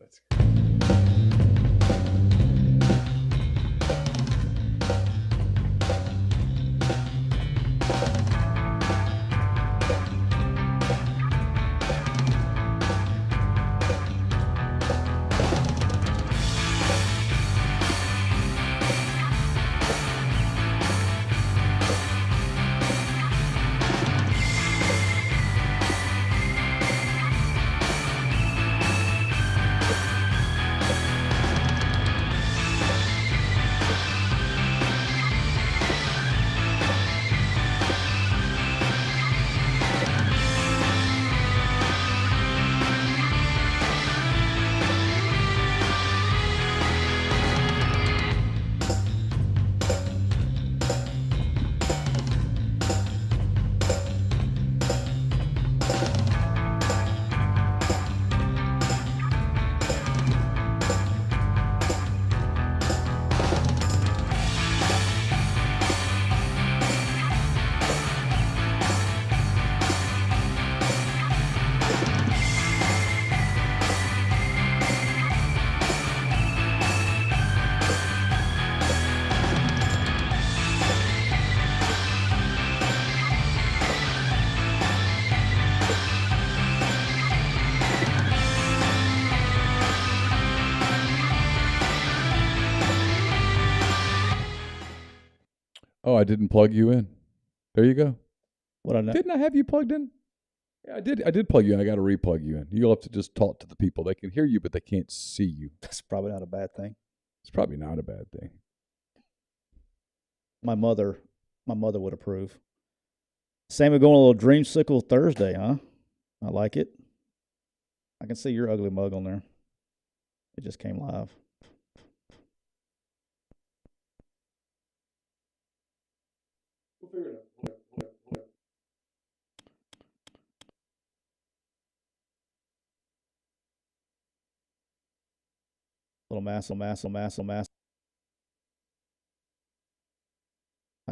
That's Oh, I didn't plug you in. There you go. What I know? Didn't I have you plugged in? Yeah, I did. I did plug you in. I got to replug you in. You'll have to just talk to the people. They can hear you, but they can't see you. That's probably not a bad thing. It's probably not a bad thing. My mother would approve. Sammy going a little dreamsicle Thursday, huh? I like it. I can see your ugly mug on there. It just came live. We'll figure it out. Little mass. I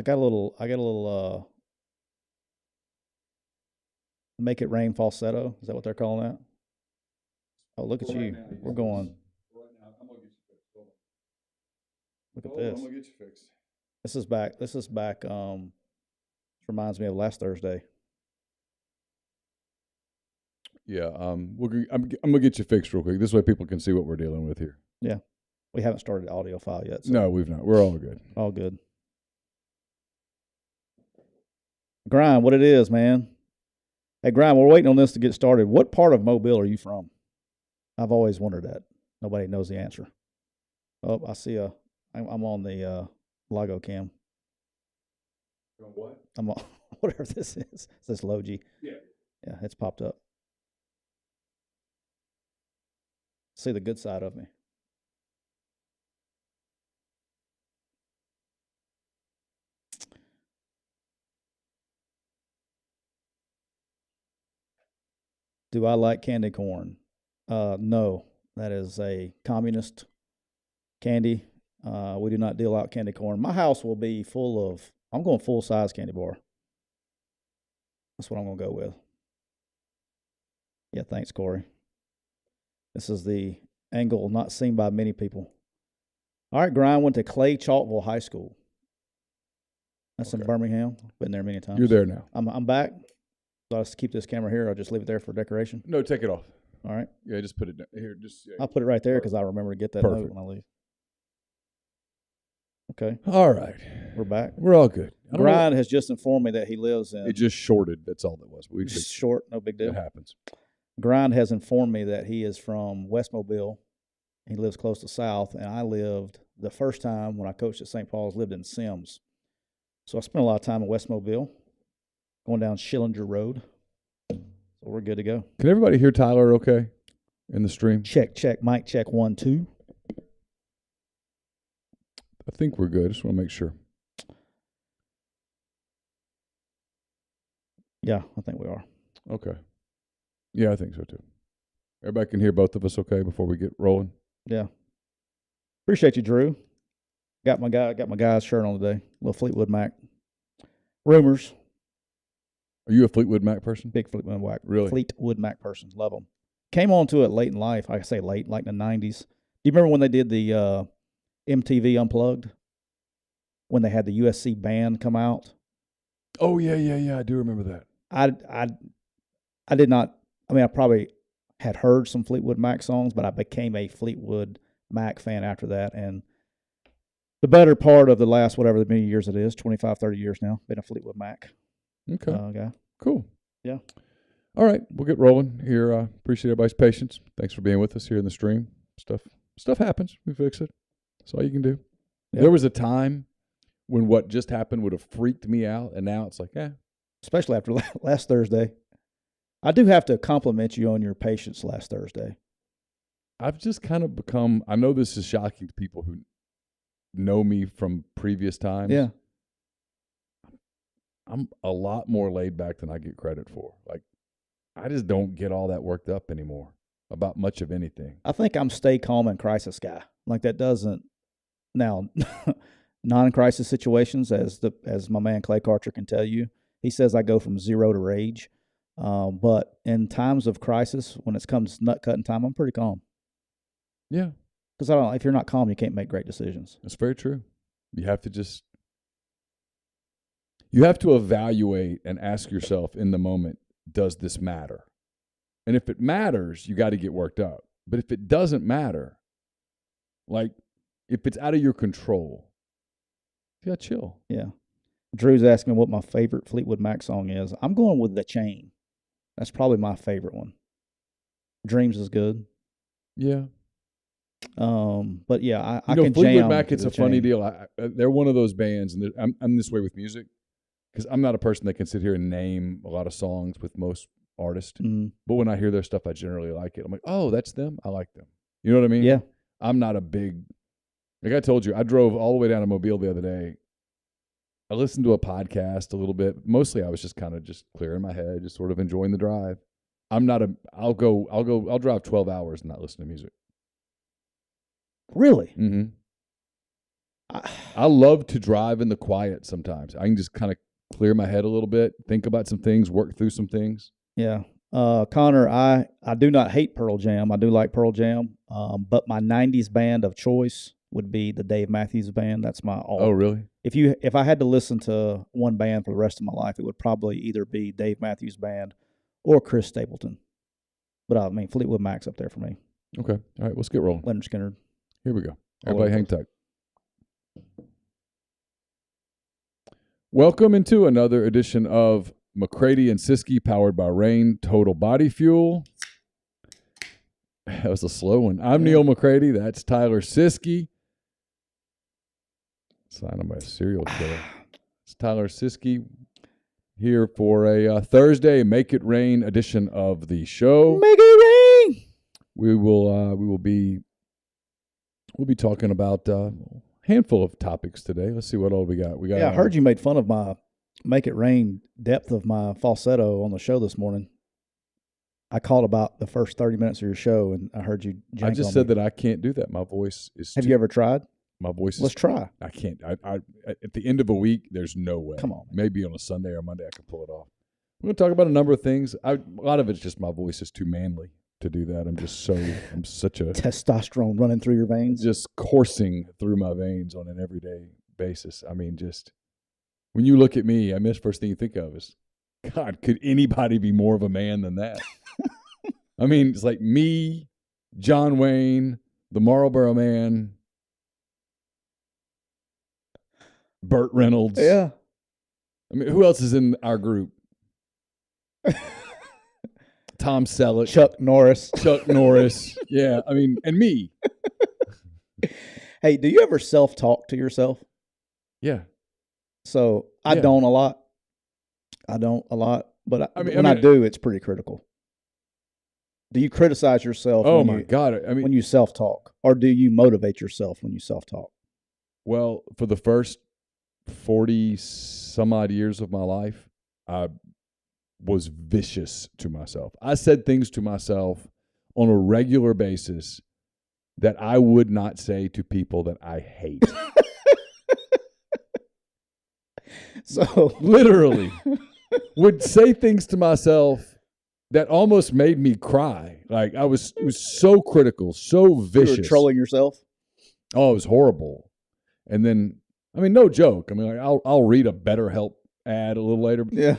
got a little make it rain falsetto. Is that what they're calling that? Oh, look at you. Now, We're going. Right now, I'm gonna get you fixed. Hold on. Look at Hold on, this. I'm gonna get you fixed. This is back. Reminds me of last Thursday. Yeah, I'm gonna get you fixed real quick. This way people can see what we're dealing with here. Yeah. We haven't started the audio file yet. So No, we've not. We're all good. all good. Grind, what it is, man. Hey, Grind, we're waiting on this to get started. What part of Mobile are you from? I've always wondered that. Nobody knows the answer. Oh, I see I'm on the Lago cam. What? I'm on whatever this is. It's this Logi. Yeah. Yeah, it's popped up. See the good side of me. Do I like candy corn? No, that is a communist candy. We do not deal out candy corn. My house will be full of, I'm going full size candy bar. That's what I'm going to go with. Yeah, thanks, Corey. This is the angle not seen by many people. All right, Brian went to Clay Chalkville High School. That's in Birmingham. Been there many times. You're there now. I'm back. So I'll just keep this camera here. I'll just leave it there for decoration. No, take it off. All right. Yeah, just put it down. Here. Just. Yeah. I'll put it right there because I remember to get that note when I leave. Okay. All right. We're back. We're all good. Bryan has just informed me that he lives in. It just shorted. That's all that was. We just short, no big deal. It happens. Grind has informed me that he is from West Mobile. He lives close to South, and I lived the first time when I coached at St. Paul's, lived in Sims. So I spent a lot of time in West Mobile, going down Schillinger Road. So we're good to go. Can everybody hear Tyler okay in the stream? Check. Mic check 1, 2. I think we're good. Just want to make sure. Yeah, I think we are. Okay. Yeah, I think so too. Everybody can hear both of us okay before we get rolling? Yeah. Appreciate you, Drew. Got my guy's shirt on today. Little Fleetwood Mac. Rumors. Are you a Fleetwood Mac person? Big Fleetwood Mac. Really? Fleetwood Mac person. Love them. came onto it late in life. I say late, like in the 90s. Do you remember when they did the MTV Unplugged? When they had the USC band come out? Oh, yeah. I do remember that. I did not. I mean, I probably had heard some Fleetwood Mac songs, but I became a Fleetwood Mac fan after that. And the better part of the last, whatever many years it is, 25, 30 years now, been a Fleetwood Mac guy. Cool. Yeah. All right, we'll get rolling here. Appreciate everybody's patience. Thanks for being with us here in the stream. Stuff happens. We fix it. That's all you can do. Yep. There was a time when what just happened would have freaked me out, and now it's like, Especially after last Thursday. I do have to compliment you on your patience last Thursday. I've just kind of become, I know this is shocking to people who know me from previous times. Yeah. I'm a lot more laid back than I get credit for. Like, I just don't get all that worked up anymore about much of anything. I think I'm stay calm and crisis guy. Like that doesn't now non-crisis situations, as my man Clay Karcher can tell you. He says I go from 0 to rage. But in times of crisis, when it comes nut cutting time, I'm pretty calm. Yeah. Because if you're not calm, you can't make great decisions. That's very true. You have to evaluate and ask yourself in the moment, does this matter? And if it matters, you got to get worked up. But if it doesn't matter, like if it's out of your control, you got to chill. Yeah. Drew's asking me what my favorite Fleetwood Mac song is. I'm going with The Chain. That's probably my favorite one. Dreams is good. Yeah. But yeah, I can Fleetwood jam Mac, to it's The a funny Chain. deal. They're one of those bands, and I'm this way with music because I'm not a person that can sit here and name a lot of songs with most artists. Mm-hmm. But when I hear their stuff, I generally like it. I'm like, oh, that's them. I like them. You know what I mean? Yeah. I'm not a big, like I told you, I drove all the way down to Mobile the other day. I listened to a podcast a little bit. Mostly I was just kind of just clearing my head, just sort of enjoying the drive. I'll drive 12 hours and not listen to music. Really? Mm-hmm. I love to drive in the quiet sometimes. I can just kind of clear my head a little bit, think about some things, work through some things. Yeah. Connor, I do not hate Pearl Jam. I do like Pearl Jam. But my 90s band of choice would be the Dave Matthews Band. That's my all. Oh, really? If I had to listen to one band for the rest of my life, it would probably either be Dave Matthews Band or Chris Stapleton. But I mean, Fleetwood Mac's up there for me. Okay. All right, let's get rolling. Leonard Skinner. Here we go. Everybody hang tight. Welcome into another edition of McCready and Siskey, powered by Rain Total Body Fuel. That was a slow one. I'm Neal McCready. That's Tyler Siskey. Sign of my serial killer. It's Tyler Siskey here for a Thursday Make It Rain edition of the show. Make it rain. We'll be talking about a handful of topics today. Let's see what all we got. Yeah, I heard you made fun of my Make It Rain depth of my falsetto on the show this morning. I called about the first 30 minutes of your show, and I heard you jank I just on said me. that I can't do that. My voice is Have you ever tried? My voice Let's try. I can't. I at the end of a week, there's no way. Come on. Maybe on a Sunday or Monday I can pull it off. We're going to talk about a number of things. A lot of it's just my voice is too manly to do that. I'm such a Testosterone running through your veins. just coursing through my veins on an everyday basis. I mean, just when you look at me, I mean, the first thing you think of is, God, could anybody be more of a man than that? I mean, it's like me, John Wayne, the Marlboro Man, Burt Reynolds. Yeah. I mean, who else is in our group? Tom Selleck. Chuck Norris. Yeah, I mean, and me. Hey, do you ever self-talk to yourself? Yeah. So I Yeah. don't a lot. But I mean, when I do, it's pretty critical. Do you criticize yourself Oh, my God. I mean, when you self-talk? Or do you motivate yourself when you self-talk? well, for the first 40 some odd years of my life, I was vicious to myself. I said things to myself on a regular basis that I would not say to people that I hate. So Literally would say things to myself that almost made me cry. Like it was so critical, so vicious. You were trolling yourself? Oh, it was horrible. And then, I mean, no joke. I mean, like, I'll read a BetterHelp ad a little later. Yeah.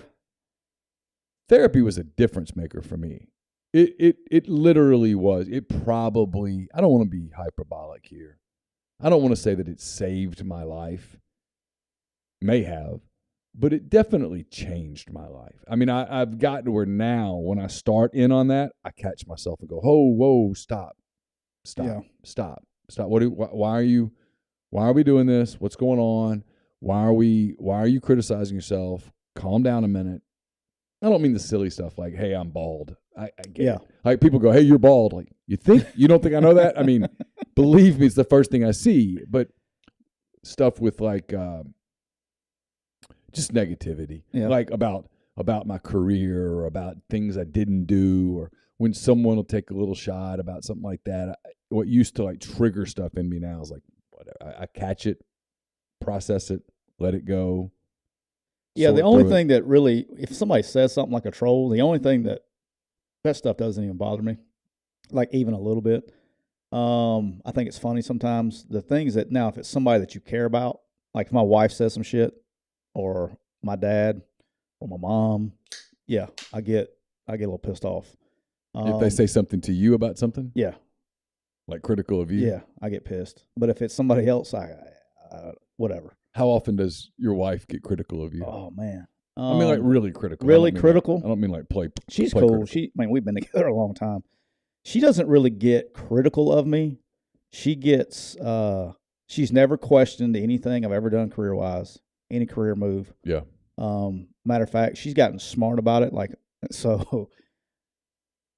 Therapy was a difference maker for me. It literally was. It probably, I don't want to be hyperbolic here. I don't want to say that it saved my life. May have, but it definitely changed my life. I mean, I've gotten to where now when I start in on that, I catch myself and go, "Oh, whoa, stop. Yeah. Why are we doing this? What's going on? Why are you criticizing yourself? Calm down a minute." I don't mean the silly stuff like, "Hey, I'm bald." I get it. Like people go, "Hey, you're bald." Like, you don't think I know that? I mean, believe me, it's the first thing I see. But stuff with like just negativity, like about my career or about things I didn't do, or when someone will take a little shot about something like that. What used to like trigger stuff in me now is like, whatever. I catch it, process it, let it go. Yeah, the only thing that really, if somebody says something like a troll, the only thing that stuff doesn't even bother me, like even a little bit. I think it's funny sometimes. The things that now, if it's somebody that you care about, like if my wife says some shit, or my dad, or my mom, yeah, I get a little pissed off. If they say something to you about something, yeah, like critical of you, yeah, I get pissed. But if it's somebody else, I whatever. How often does your wife get critical of you? Oh man, I mean, like really critical. Really critical. I don't mean like play. She's play cool. Critical. We've been together a long time. She doesn't really get critical of me. She gets. She's never questioned anything I've ever done career wise, any career move. Yeah. Matter of fact, she's gotten smart about it. Like, so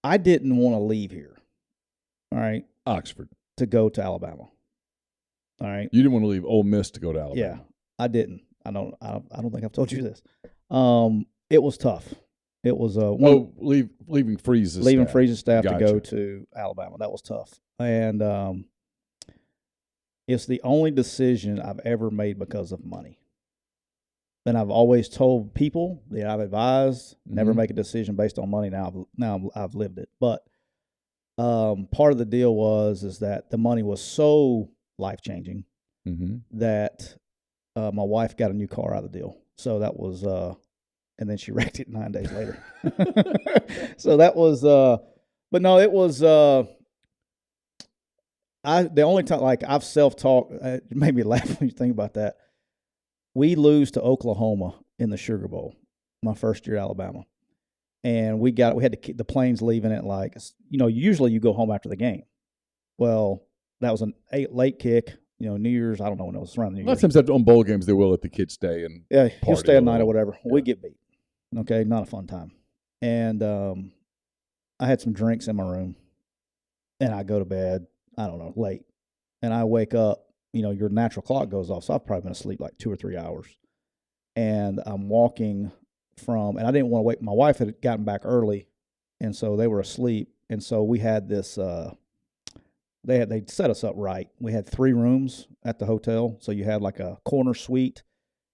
I didn't want to leave here. All right. Oxford. To go to Alabama. All right. You didn't want to leave Ole Miss to go to Alabama. Yeah, I didn't. I don't think I've told you this. It was tough. It was leaving Freeze's staff gotcha. To go to Alabama. That was tough. And it's the only decision I've ever made because of money. And I've always told people that I've advised never make a decision based on money. Now I've lived it. But part of the deal is that the money was so life-changing that my wife got a new car out of the deal. So that was and then she wrecked it 9 days later. So that was but no, it was the only time, like, I've self-talked, it made me laugh when you think about that. We lose to Oklahoma in the Sugar Bowl, my first year at Alabama. And we had the planes leaving at usually you go home after the game. Well, that was an late kick, New Year's. I don't know when it was around New Year's. A lot of times on bowl games, they will let the kids stay and he'll stay a night or whatever. Yeah. We get beat. Okay, not a fun time. And I had some drinks in my room, and I go to bed, I don't know, late. And I wake up, your natural clock goes off, so I've probably been asleep like 2 or 3 hours. And I'm walking and I didn't want to wake, my wife had gotten back early, and so they were asleep. And so we had this, they set us up right. We had 3 rooms at the hotel. So you had like a corner suite,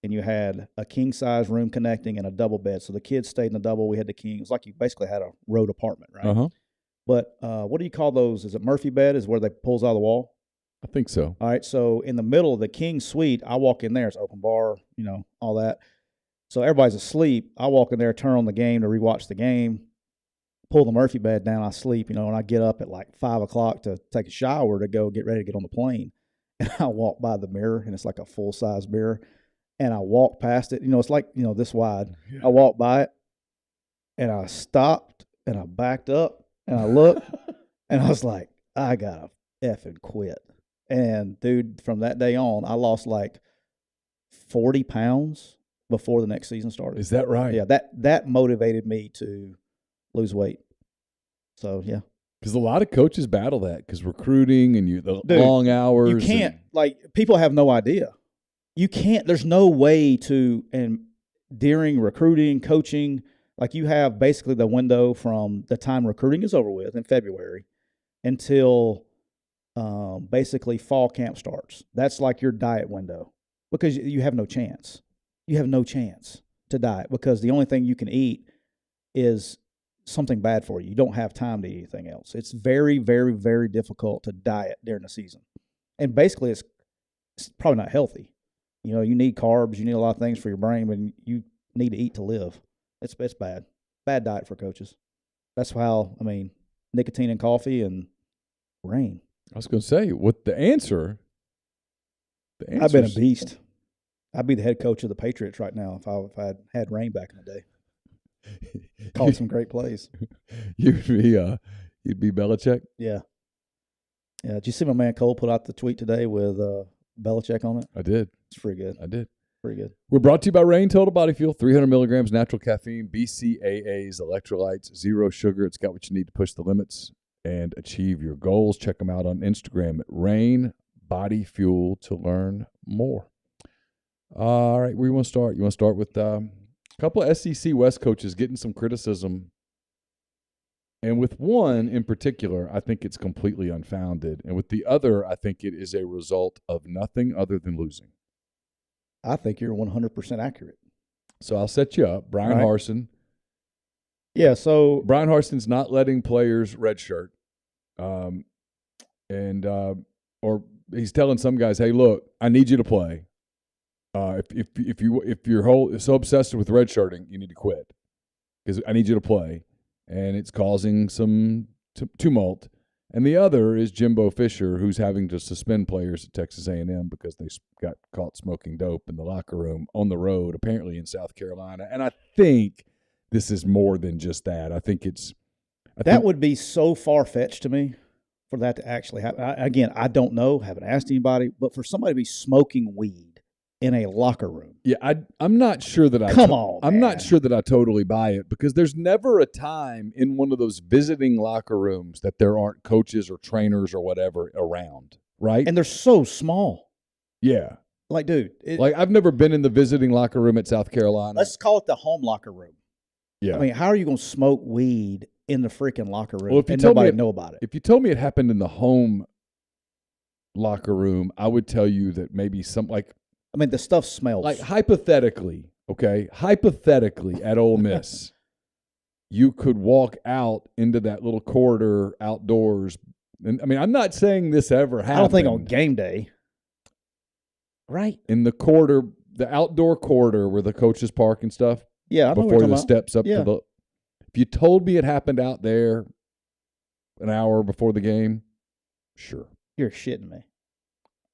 and you had a king-size room connecting and a double bed. So the kids stayed in the double. We had the king. It was like you basically had a road apartment, right? Uh-huh. But what do you call those? Is it Murphy bed is where they pulls out of the wall? I think so. All right. So in the middle of the king suite, I walk in there. It's open bar, all that. So everybody's asleep. I walk in there, turn on the game to rewatch the game, pull the Murphy bed down. I sleep, and I get up at like 5 o'clock to take a shower to go get ready to get on the plane. And I walk by the mirror, and it's like a full-size mirror. And I walk past it. It's like, this wide. Yeah. I walked by it, and I stopped, and I backed up, and I looked, and I was like, I gotta effing quit. And, dude, from that day on, I lost like 40 pounds before the next season started. Is that right? Yeah, that motivated me to lose weight. So, yeah. Because a lot of coaches battle that because recruiting and long hours. You can't, people have no idea. You can't, there's no way to, and during recruiting, coaching, you have basically the window from the time recruiting is over with in February until basically fall camp starts. That's like your diet window because you have no chance. You have no chance to diet because the only thing you can eat is something bad for you. You don't have time to eat anything else. It's very, very, very difficult to diet during the season. And basically, it's probably not healthy. You know, you need carbs, you need a lot of things for your brain, but you need to eat to live. It's bad. Bad diet for coaches. That's how, I mean, nicotine and coffee and rain. I was going to say, what the answer? I've been a beast. I'd be the head coach of the Patriots right now if I had rain back in the day. Called some great plays. You'd be Belichick? Yeah. Yeah. Did you see my man Cole put out the tweet today with Belichick on it? I did. It's pretty good. I did. Pretty good. We're brought to you by Rain Total Body Fuel, 300 milligrams natural caffeine, BCAAs, electrolytes, zero sugar. It's got what you need to push the limits and achieve your goals. Check them out on Instagram at Rain Body Fuel to learn more. All right, where you want to start? You want to start with a couple of SEC West coaches getting some criticism. And with one in particular, I think it's completely unfounded. And with the other, I think it is a result of nothing other than losing. I think you're 100% accurate. So I'll set you up. Bryan Harsin. Yeah, so Bryan Harsin's not letting players redshirt. Or he's telling some guys, hey, look, I need you to play. If you're so obsessed with redshirting, you need to quit because I need you to play, and it's causing some tumult. And the other is Jimbo Fisher, who's having to suspend players at Texas A&M because they got caught smoking dope in the locker room on the road, apparently in South Carolina. And I think this is more than just that. I think that would be so far-fetched to me for that to actually happen. Again, I don't know, haven't asked anybody, but for somebody to be smoking weed in a locker room. Yeah, I'm not sure that I'm not sure that I totally buy it because there's never a time in one of those visiting locker rooms that there aren't coaches or trainers or whatever around, right? And they're so small. Yeah. Like, dude. I've never been in the visiting locker room at South Carolina. Let's call it the home locker room. Yeah. I mean, how are you going to smoke weed in the freaking locker room and nobody know about it? If you told me it happened in the home locker room, I would tell you that maybe the stuff smells. Like hypothetically at Ole Miss, you could walk out into that little corridor outdoors. And I mean, I'm not saying this ever happened. I don't think on game day. Right. In the corridor, the outdoor corridor where the coaches park and stuff. Yeah, I know before the about. Steps up to the. If you told me it happened out there an hour before the game, sure. You're shitting me.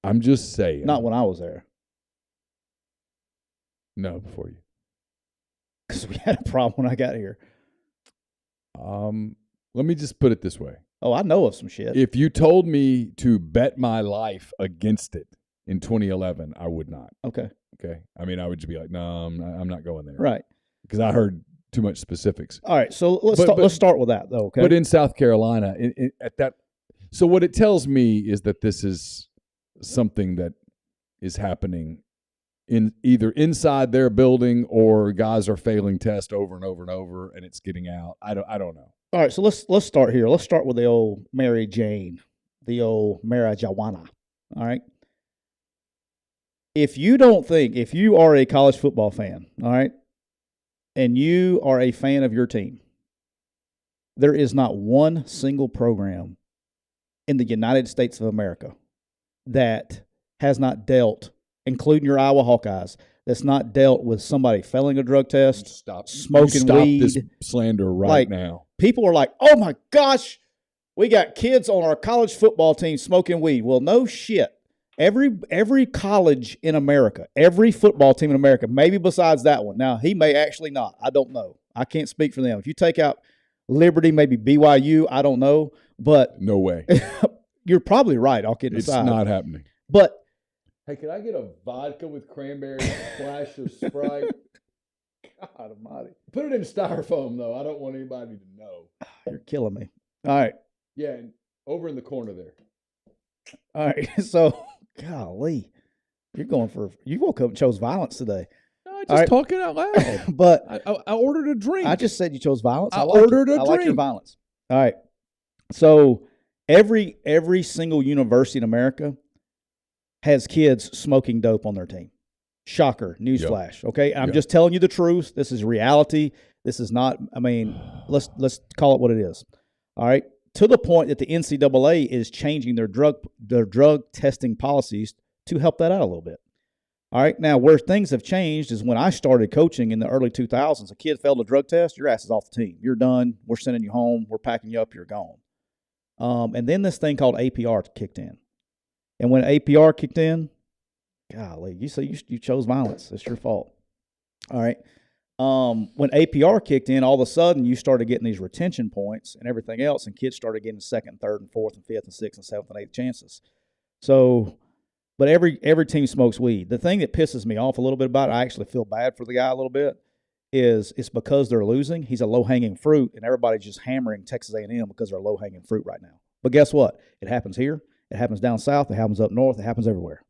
I'm just saying. Not when I was there. No, before you. Because we had a problem when I got here. Let me just put it this way. Oh, I know of some shit. If you told me to bet my life against it in 2011, I would not. Okay. I mean, I would just be like, no, I'm not going there. Right. Because I heard too much specifics. All right, so let's start with that, though, okay? But in South Carolina, so what it tells me is that this is something that is happening in either inside their building or guys are failing tests over and over and over, and it's getting out. I don't know. All right, so let's start here. Let's start with the old Mary Jane, the old marijuana. All right. If you are a college football fan, all right, and you are a fan of your team, there is not one single program in the United States of America that has not dealt, including your Iowa Hawkeyes, that's not dealt with somebody failing a drug test, smoking weed. This slander right now. People are like, oh my gosh, we got kids on our college football team smoking weed. Well, no shit. Every college in America, every football team in America, maybe besides that one. Now, he may actually not. I don't know. I can't speak for them. If you take out Liberty, maybe BYU, I don't know. But no way. You're probably right. I'll get aside. It's not happening. But hey, can I get a vodka with cranberry and a splash of Sprite? God almighty. Put it in styrofoam, though. I don't want anybody to know. You're killing me. All right. Yeah, and over in the corner there. All right. So, golly. You woke up and chose violence today. No, just talking out loud. But I ordered a drink. I just said you chose violence. I ordered a drink. I like your violence. All right. So every single university in America has kids smoking dope on their team. Shocker. Newsflash. Okay. I'm just telling you the truth. This is reality. This is not. I mean, let's call it what it is. All right, to the point that the NCAA is changing their drug testing policies to help that out a little bit. All right, now where things have changed is when I started coaching in the early 2000s. A kid failed a drug test, your ass is off the team. You're done. We're sending you home. We're packing you up. You're gone. And then this thing called APR kicked in. And when APR kicked in, golly, you chose violence. It's your fault. All right. When APR kicked in, all of a sudden you started getting these retention points and everything else, and kids started getting second, third, and fourth, and fifth, and sixth, and seventh, and eighth chances. So, but every team smokes weed. The thing that pisses me off a little bit about it, I actually feel bad for the guy a little bit, is it's because they're losing. He's a low-hanging fruit, and everybody's just hammering Texas A&M because they're low-hanging fruit right now. But guess what? It happens here. It happens down south. It happens up north. It happens everywhere.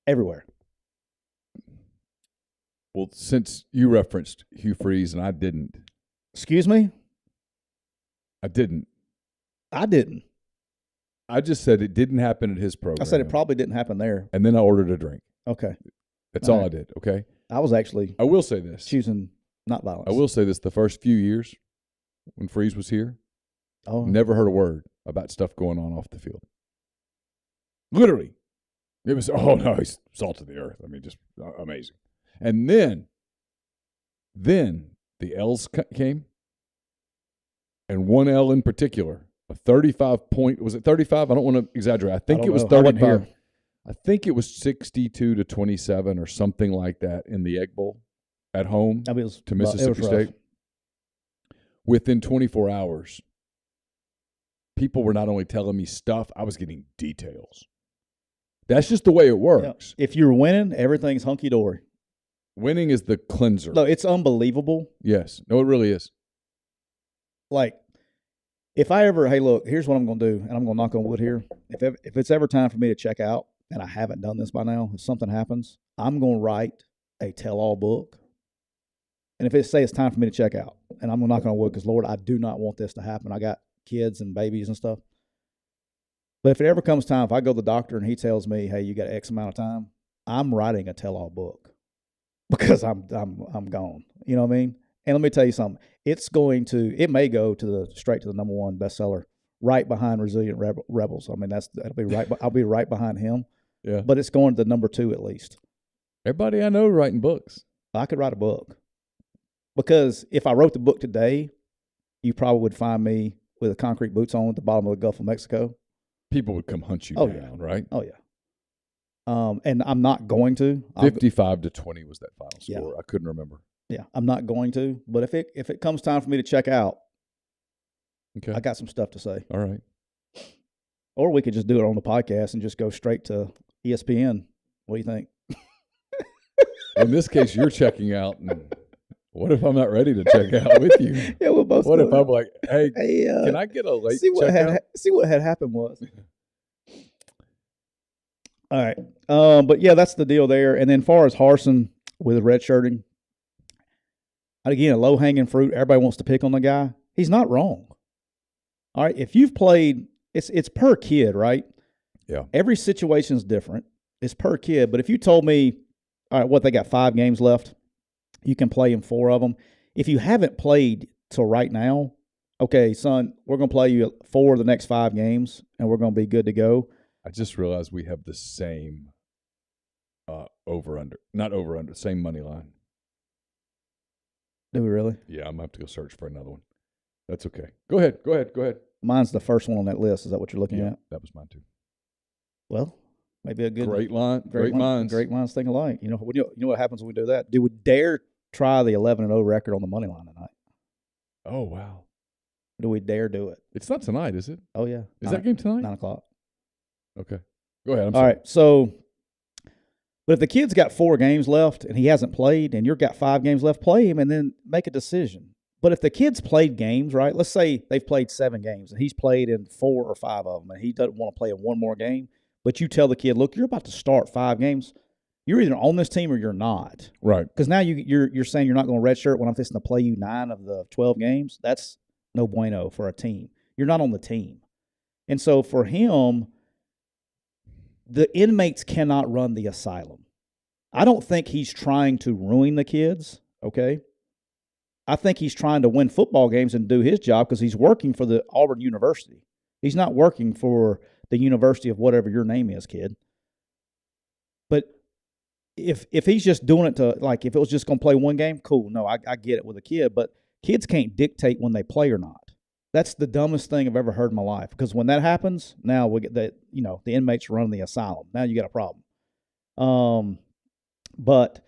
Everywhere. Well, since you referenced Hugh Freeze and I didn't. Excuse me? I didn't. I just said it didn't happen at his program. I said it probably didn't happen there. And then I ordered a drink. Okay. That's all I did, okay? I was actually I will say this. choosing not violence. I will say this. The first few years when Freeze was here, never heard a word about stuff going on off the field. Literally. It was, he's salt of the earth. I mean, just amazing. And then the L's came, and one L in particular, a 35-point, was it 35? I don't want to exaggerate. I think it was 35. I think it was 62-27 or something like that in the Egg Bowl at home to Mississippi State. Within 24 hours, people were not only telling me stuff, I was getting details. That's just the way it works. Yeah. If you're winning, everything's hunky-dory. Winning is the cleanser. No, it's unbelievable. Yes. No, it really is. Like, if I ever, hey, look, here's what I'm going to do, and I'm going to knock on wood here. If it's ever time for me to check out, and I haven't done this by now, if something happens, I'm going to write a tell-all book. And if it say it's time for me to check out, and I'm going to knock on wood because, Lord, I do not want this to happen. I got kids and babies and stuff. But if it ever comes time, if I go to the doctor and he tells me, hey, you got X amount of time, I'm writing a tell-all book because I'm gone. You know what I mean? And let me tell you something. It may go straight to the number one bestseller, right behind Resilient Rebels. I mean, I'll be right behind him. Yeah. But it's going to number 2 at least. Everybody I know writing books. I could write a book. Because if I wrote the book today, you probably would find me with concrete boots on at the bottom of the Gulf of Mexico. People would come hunt you down, right? Oh, yeah. And I'm not going to. 55-20 was that final score. Yeah. I couldn't remember. Yeah, I'm not going to. But if it comes time for me to check out, okay, I got some stuff to say. All right. Or we could just do it on the podcast and just go straight to ESPN. What do you think? In this case, you're checking out. And what if I'm not ready to check out with you? Yeah, we'll both. What if I'm like, hey can I get a late checkout? See what had happened was. All right. But yeah, that's the deal there. And then as far as Harsin with the redshirting, again, a low-hanging fruit. Everybody wants to pick on the guy. He's not wrong. All right. If you've played, it's per kid, right? Yeah. Every situation is different. It's per kid. But if you told me, all right, they got 5 games left. You can play in 4 of them. If you haven't played till right now, okay, son, we're going to play you 4 of the next 5 games, and we're going to be good to go. I just realized we have the same over-under, same money line. Do we really? Yeah, I'm going to have to go search for another one. That's okay. Go ahead. Mine's the first one on that list. Is that what you're looking at? That was mine too. Well, maybe a good great line. Great minds. Great minds think alike. You know what happens when we do that? Do we dare try the 11-0 record on the money line tonight? Oh, wow. Do we dare do it? It's not tonight, is it? Oh, yeah. Is that game tonight? 9 o'clock. Okay. Go ahead. All right. So, but if the kid's got 4 games left and he hasn't played and you've got 5 games left, play him and then make a decision. But if the kid's played games, right, let's say they've played 7 games and he's played in 4 or 5 of them and he doesn't want to play in one more game, but you tell the kid, look, you're about to start 5 games. You're either on this team or you're not. Right. Because now you're saying you're not going to redshirt when I'm fixing to play you 9 of the 12 games. That's no bueno for a team. You're not on the team. And so for him, the inmates cannot run the asylum. I don't think he's trying to ruin the kids, okay? I think he's trying to win football games and do his job because he's working for the Auburn University. He's not working for the university of whatever your name is, kid. But if he's just doing it to, like, if it was just going to play one game, cool. No, I get it with a kid, but kids can't dictate when they play or not. That's the dumbest thing I've ever heard in my life, because when that happens, now we get that, the inmates running the asylum. Now you got a problem. But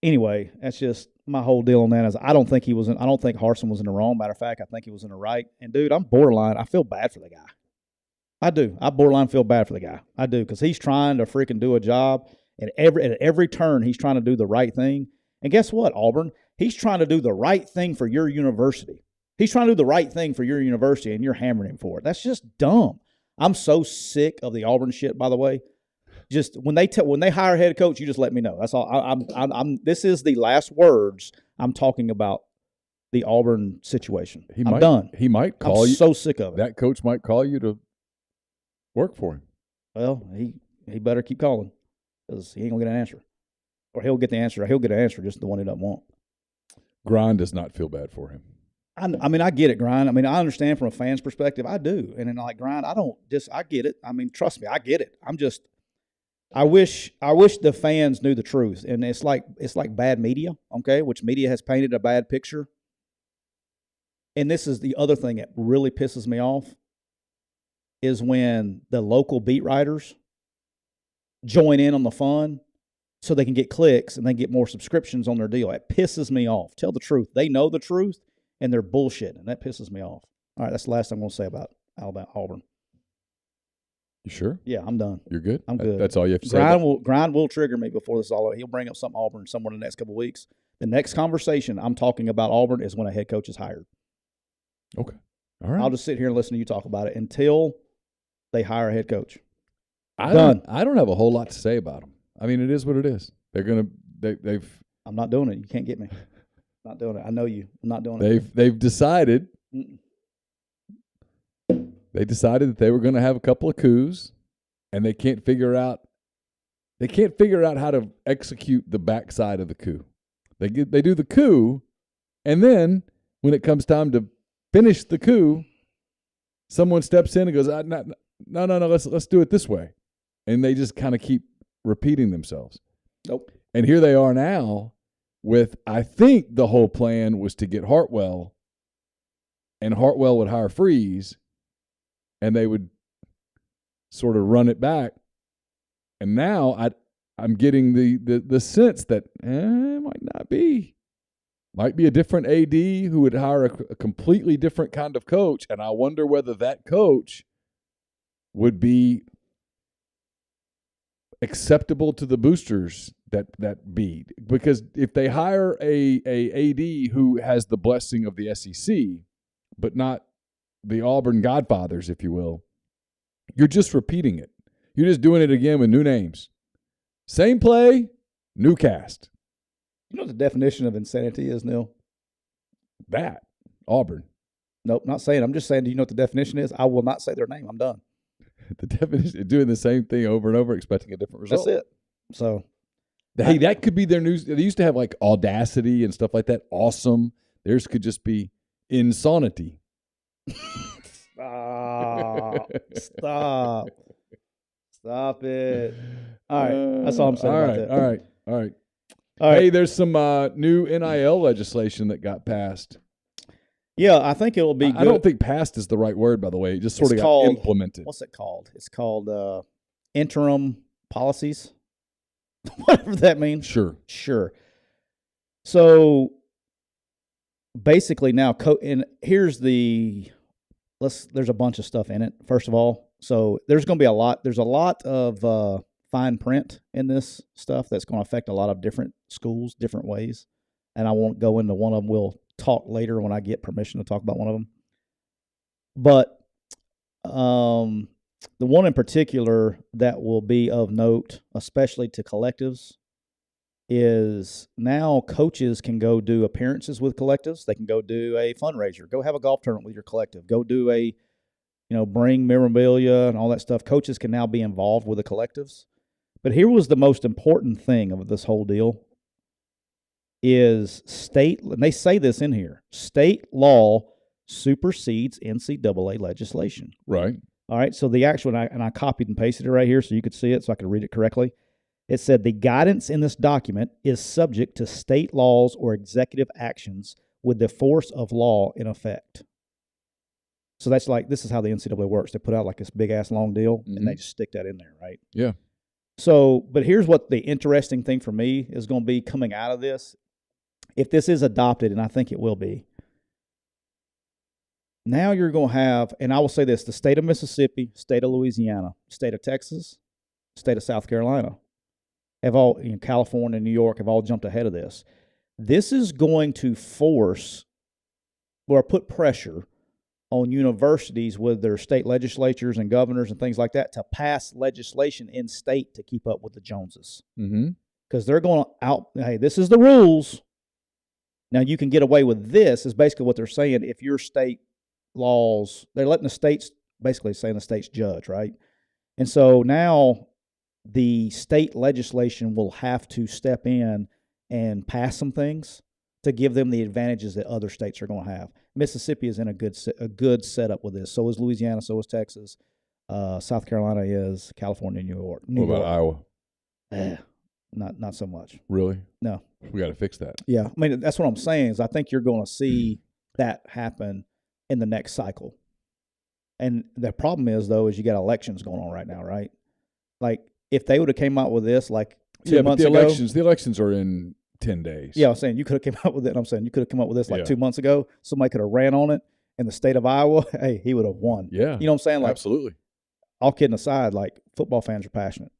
anyway, that's just my whole deal on that. Is I don't think Harsin was in the wrong. Matter of fact, I think he was in the right. And dude, I'm borderline. I feel bad for the guy. I do. I borderline feel bad for the guy. I do, because he's trying to freaking do a job, and at every turn he's trying to do the right thing. And guess what, Auburn? He's trying to do the right thing for your university. He's trying to do the right thing for your university, and you're hammering him for it. That's just dumb. I'm so sick of the Auburn shit, by the way. Just when they hire a head coach, you just let me know. That's all. I'm this is the last words I'm talking about the Auburn situation. I'm done. He might call I'm you. So sick of it. That coach might call you to work for him. Well, he better keep calling, because he ain't gonna get an answer, or he'll get the answer. Or he'll get an answer, just the one he doesn't want. Grind does not feel bad for him. I mean, I get it, Grind. I mean, I understand from a fan's perspective. I do. And then, like, Grind, I get it. I mean, trust me, I get it. I wish the fans knew the truth. And it's like bad media, okay, which media has painted a bad picture. And this is the other thing that really pisses me off, is when the local beat writers join in on the fun so they can get clicks and they get more subscriptions on their deal. It pisses me off. Tell the truth. They know the truth, and they're bullshitting, and that pisses me off. All right, that's the last thing I'm going to say about Auburn. You sure? Yeah, I'm done. You're good? I'm good. That's all you have to say? Grind will trigger me before this is all over. He'll bring up something Auburn somewhere in the next couple of weeks. The next conversation I'm talking about Auburn is when a head coach is hired. Okay. All right. I'll just sit here and listen to you talk about it until they hire a head coach. I don't have a whole lot to say about them. I mean, it is what it is. They've. I'm not doing it. You can't get me. Not doing it. I know you. I'm not doing it. They've decided. They decided that they were going to have a couple of coups, and they can't figure out how to execute the backside of the coup. They do the coup, and then when it comes time to finish the coup, someone steps in and goes, no, let's do it this way. And they just kind of keep repeating themselves. Nope. And here they are now with, I think the whole plan was to get Hartwell, and Hartwell would hire Freeze, and they would sort of run it back. And now I'm getting the sense that it might not be. Might be a different AD who would hire a completely different kind of coach, and I wonder whether that coach would be acceptable to the boosters that beat. Because if they hire a AD who has the blessing of the SEC, but not the Auburn Godfathers, if you will, you're just repeating it. You're just doing it again with new names. Same play, new cast. You know what the definition of insanity is, Neal? That. Auburn. Nope, not saying. I'm just saying, do you know what the definition is? I will not say their name. I'm done. The definition is doing the same thing over and over, expecting a different result. That's it. So, hey, that could be their news. They used to have like audacity and stuff like that. Awesome. Theirs could just be insanity. Stop it. All right, that's all I'm saying about that. All right. Hey, there's some new NIL legislation that got passed. Yeah, I think it'll be good. I don't think passed is the right word, by the way. It just sort of got implemented. What's it called? It's called interim policies, whatever that means. Sure. So basically now, and here's there's a bunch of stuff in it, first of all. So there's going to be a lot of fine print in this stuff that's going to affect a lot of different schools, different ways. And I won't go into one of them. We'll talk later when I get permission to talk about one of them. But the one in particular that will be of note, especially to collectives, is now coaches can go do appearances with collectives. They can go do a fundraiser, go have a golf tournament with your collective, go do bring memorabilia and all that stuff. Coaches can now be involved with the collectives. But here was the most important thing of this whole deal is state, and they say this in here, state law supersedes NCAA legislation. Right. All right, so the actual, and I copied and pasted it right here so you could see it so I could read it correctly. It said the guidance in this document is subject to state laws or executive actions with the force of law in effect. So that's like, this is how the NCAA works. They put out like this big-ass long deal, and they just stick that in there, right? Yeah. So, but here's what the interesting thing for me is going to be coming out of this. If this is adopted, and I think it will be, now you're going to have, and I will say this, the state of Mississippi, state of Louisiana, state of Texas, state of South Carolina, have all, California and New York have all jumped ahead of this. This is going to force or put pressure on universities with their state legislatures and governors and things like that to pass legislation in state to keep up with the Joneses. Because they're going out, hey, this is the rules. Now you can get away with this, is basically what they're saying. If your state laws, they're letting the states, basically saying the state's judge, right? And so now the state legislation will have to step in and pass some things to give them the advantages that other states are going to have. Mississippi is in a good setup with this. So is Louisiana. So is Texas. South Carolina is. California, New York. What about Iowa? Not so much. Really? No. We got to fix that. Yeah, I mean that's what I'm saying. Is I think you're going to see that happen in the next cycle. And the problem is though, is you got elections going on right now, right? Like if they would have came out with this like 2 months ago. The elections are in 10 days. Yeah, I'm saying you could have came out with it. And I'm saying you could have come up with this like 2 months ago. Somebody could have ran on it in the state of Iowa. Hey, he would have won. Yeah. You know what I'm saying? Like, absolutely. All kidding aside, like football fans are passionate.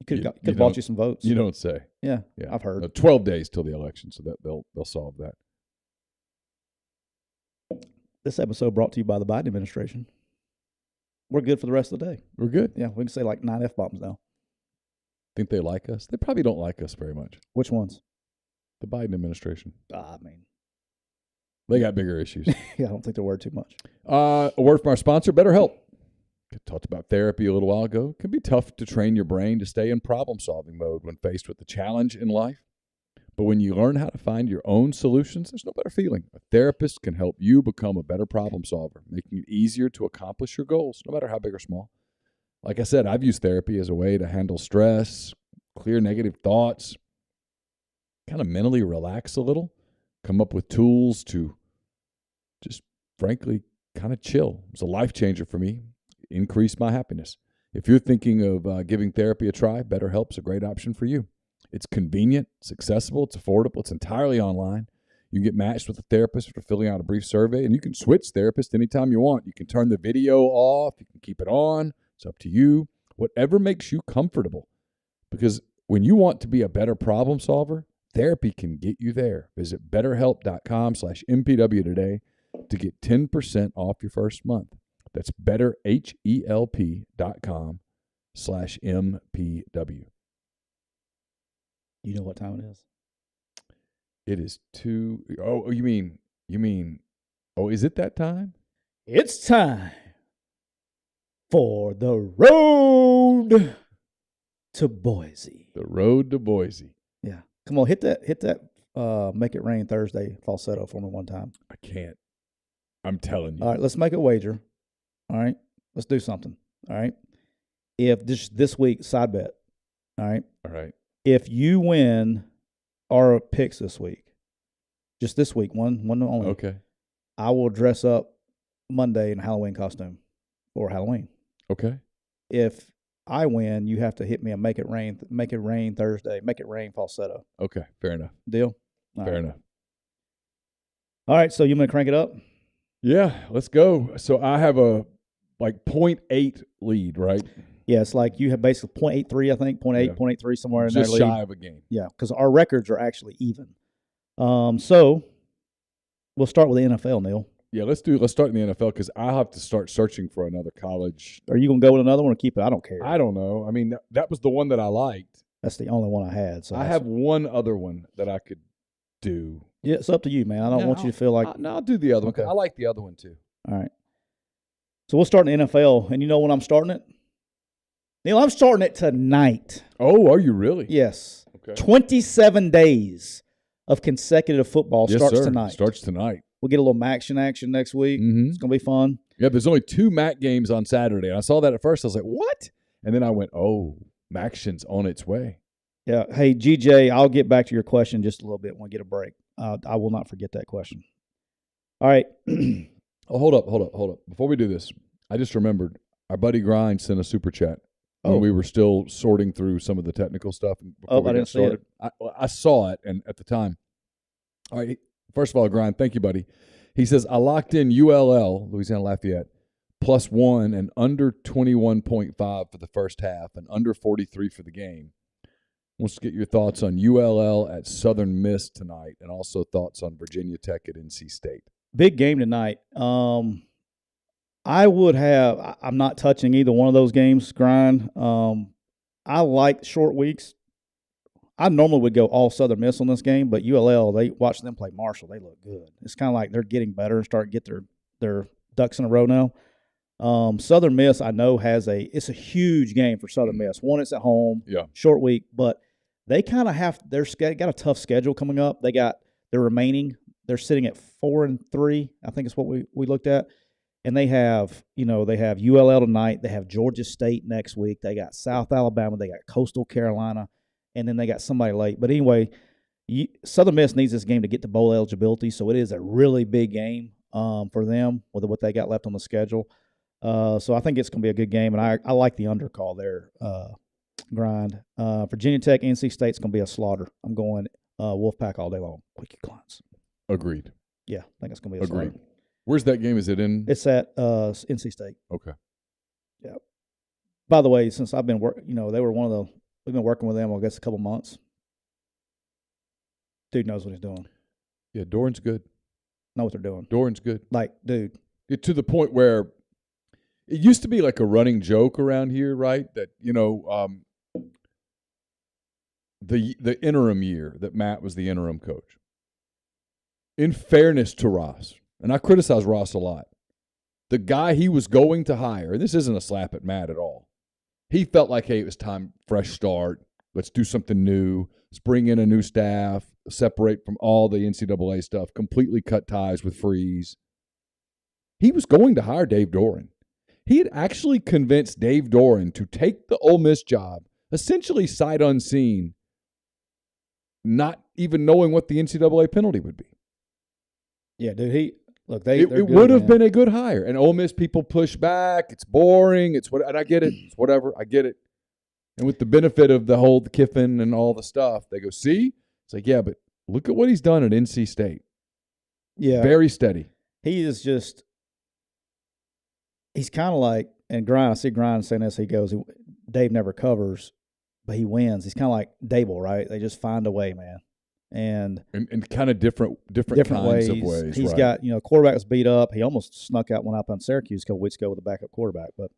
You could have bought you some votes. You don't say. Yeah, I've heard. 12 days till the election, so that they'll solve that. This episode brought to you by the Biden administration. We're good for the rest of the day. We're good. Yeah, we can say like 9 F-bombs now. Think they like us? They probably don't like us very much. Which ones? The Biden administration. I mean, they got bigger issues. Yeah, I don't think they're worried too much. A word from our sponsor, BetterHelp. We talked about therapy a little while ago. It can be tough to train your brain to stay in problem-solving mode when faced with a challenge in life. But when you learn how to find your own solutions, there's no better feeling. A therapist can help you become a better problem solver, making it easier to accomplish your goals, no matter how big or small. Like I said, I've used therapy as a way to handle stress, clear negative thoughts, kind of mentally relax a little, come up with tools to just, frankly, kind of chill. It's a life changer for me, increase my happiness. If you're thinking of giving therapy a try, BetterHelp's a great option for you. It's convenient, it's accessible, it's affordable, it's entirely online. You can get matched with a therapist for filling out a brief survey, and you can switch therapists anytime you want. You can turn the video off, you can keep it on. It's up to you. Whatever makes you comfortable. Because when you want to be a better problem solver, therapy can get you there. Visit betterhelp.com/MPW today to get 10% off your first month. That's betterhelp.com/MPW. You know what time it is? It is 2. Oh, you mean, is it that time? It's time for the road to Boise. The road to Boise. Yeah. Come on, hit that Make It Rain Thursday falsetto for me one time. I can't. I'm telling you. All right, let's make a wager. All right. Let's do something. All right. If this week, side bet. All right. All right. If you win our picks this week, just this week, one only. Okay. I will dress up Monday in a Halloween costume for Halloween. Okay. If I win, you have to hit me a Make It Rain Thursday, Make It Rain falsetto. Okay. Fair enough. Deal? Fair enough. All right. So you want to crank it up? Yeah. Let's go. So I have a 0.8 lead, right? Yeah, it's like you have basically 0.83, I think, 0.83 somewhere in there. Just shy of a game. Yeah, because our records are actually even. So we'll start with the NFL, Neal. Yeah, let's start in the NFL because I'll have to start searching for another college. Are you going to go with another one or keep it? I don't care. I don't know. I mean, that was the one that I liked. That's the only one I had. So I have one other one that I could do. Yeah, it's up to you, man. I don't want you to feel like. No, I'll do the other one. Okay. I like the other one too. All right. So we'll start in the NFL. And you know when I'm starting it? Neal, I'm starting it tonight. Oh, are you really? Yes. Okay. 27 days of consecutive football starts tonight. Starts tonight. We'll get a little action next week. Mm-hmm. It's going to be fun. Yeah, there's only 2 MAC games on Saturday. And I saw that at first. I was like, what? And then I went, oh, MACtion's on its way. Yeah. Hey, GJ, I'll get back to your question just a little bit when we get a break. I will not forget that question. All right. Oh, hold up. Before we do this, I just remembered our buddy Grind sent a super chat when we were still sorting through some of the technical stuff. I didn't see it. I saw it, and at the time. All right. First of all, Grind, thank you, buddy. He says, I locked in ULL, Louisiana Lafayette, +1 and under 21.5 for the first half and under 43 for the game. Wants to get your thoughts on ULL at Southern Miss tonight and also thoughts on Virginia Tech at NC State. Big game tonight. I'm not touching either one of those games, Grind. I like short weeks. I normally would go all Southern Miss on this game, but ULL, they watch them play Marshall. They look good. It's kind of like they're getting better and starting to get their ducks in a row now. Southern Miss, I know, it's a huge game for Southern Miss. One, it's at home, short week, but they kind of got a tough schedule coming up. They're sitting at 4-3, I think is what we looked at. And they have ULL tonight. They have Georgia State next week. They got South Alabama. They got Coastal Carolina. And then they got somebody late. But anyway, Southern Miss needs this game to get to bowl eligibility, so it is a really big game for them with what they got left on the schedule. So I think it's going to be a good game, and I like the undercall there, Grind. Virginia Tech, NC State's going to be a slaughter. I'm going Wolfpack all day long. Quick clients. Agreed. Yeah, I think it's going to be a slaughter. Where's that game? Is it in? It's at NC State. Okay. Yeah. By the way, since I've been they were one of the we've been working with them, I guess, a couple months. Dude knows what he's doing. Yeah, Doran's good. Know what they're doing. Doran's good. Like, dude. To the point where it used to be like a running joke around here, right? That, the interim year that Matt was the interim coach. In fairness to Ross, and I criticize Ross a lot, the guy he was going to hire, and this isn't a slap at Matt at all, he felt like, hey, it was time, fresh start. Let's do something new. Let's bring in a new staff, separate from all the NCAA stuff, completely cut ties with Freeze. He was going to hire Dave Doran. He had actually convinced Dave Doran to take the Ole Miss job, essentially sight unseen, not even knowing what the NCAA penalty would be. Yeah, dude, it would have been a good hire. And Ole Miss people push back. It's boring. And I get it. It's whatever. I get it. And with the benefit of the whole Kiffin and all the stuff, they go, see? It's like, yeah, but look at what he's done at NC State. Yeah. Very steady. He is just – he's kind of like – and Grind, I see Grind saying this. He goes, Dave never covers, but he wins. He's kind of like Dable, right? They just find a way, man. And kind of different kinds of ways. He's got, quarterback was beat up. He almost snuck out one up on Syracuse a couple weeks ago with a backup quarterback. But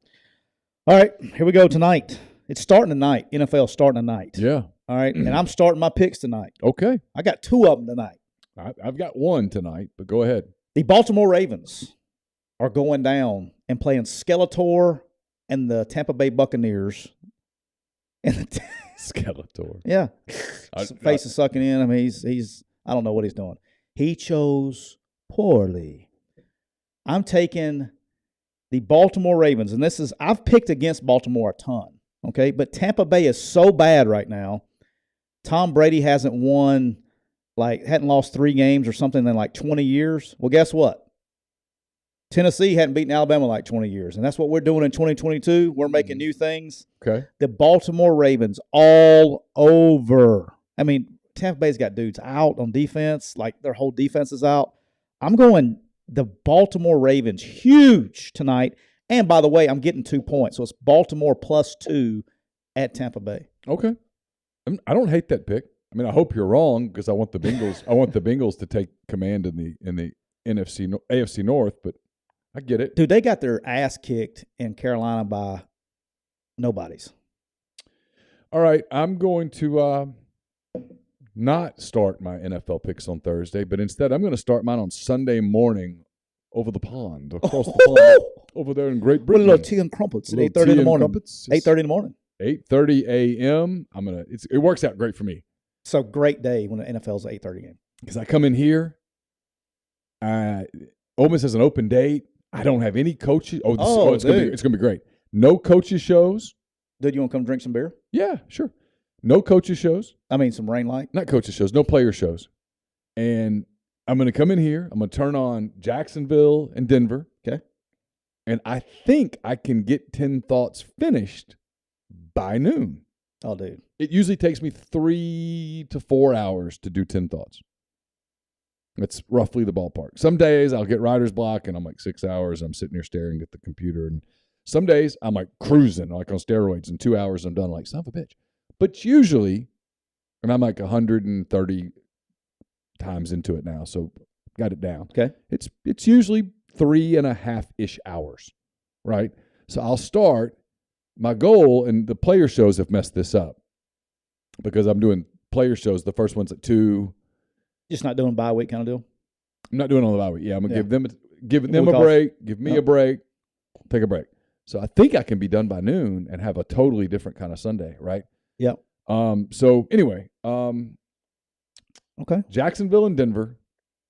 all right, here we go tonight. It's starting tonight. NFL starting tonight. Yeah. All right, and I'm starting my picks tonight. Okay. I got 2 of them tonight. I've got 1 tonight, but go ahead. The Baltimore Ravens are going down and playing Skeletor and the Tampa Bay Buccaneers. Skeletor. Yeah. Face is sucking in. I mean, he's I don't know what he's doing. He chose poorly. I'm taking the Baltimore Ravens, and I've picked against Baltimore a ton, okay? But Tampa Bay is so bad right now. Tom Brady hadn't lost 3 games or something in like 20 years. Well, guess what? Tennessee hadn't beaten Alabama in like 20 years, and that's what we're doing in 2022. We're making new things. Okay. The Baltimore Ravens all over. I mean, Tampa Bay's got dudes out on defense, like their whole defense is out. I'm going the Baltimore Ravens huge tonight. And by the way, I'm getting 2 points, so it's Baltimore +2 at Tampa Bay. Okay. I don't hate that pick. I mean, I hope you're wrong because I want the Bengals. I want the Bengals to take command in the AFC North, but I get it. Dude, they got their ass kicked in Carolina by nobodies. All right, I'm going to not start my NFL picks on Thursday, but instead I'm going to start mine on Sunday morning over the pond, across the pond, over there in Great Britain. With a little tea and crumpets at 8:30 in the morning. 8:30 in the morning. 8:30 a.m. It works out great for me. So great day when the NFL's an 8:30 game. Because I come in here, Ole Miss has an open date. I don't have any coaches. It's gonna be great. No coaches shows. Dude, you want to come drink some beer? Yeah, sure. No coaches shows. I mean, some rain light. Not coaches shows. No player shows. And I'm going to come in here. I'm going to turn on Jacksonville and Denver. Okay. And I think I can get 10 thoughts finished by noon. Oh, dude. It usually takes me 3 to 4 hours to do 10 thoughts. That's roughly the ballpark. Some days I'll get writer's block and I'm like 6 hours. I'm sitting there staring at the computer. And some days I'm like cruising, like on steroids. In 2 hours I'm done, like son of a bitch. But usually, and I'm like 130 times into it now, so got it down. Okay. It's usually 3.5-ish hours, right? So I'll start. My goal, and the player shows have messed this up because I'm doing player shows. The first one's at 2. Just not doing bye week kind of deal? I'm not doing it on the bye week. Yeah, I'm going to give them week a off. break, give me a break, take a break. So I think I can be done by noon and have a totally different kind of Sunday, right? Yep. So anyway, okay. Jacksonville and Denver.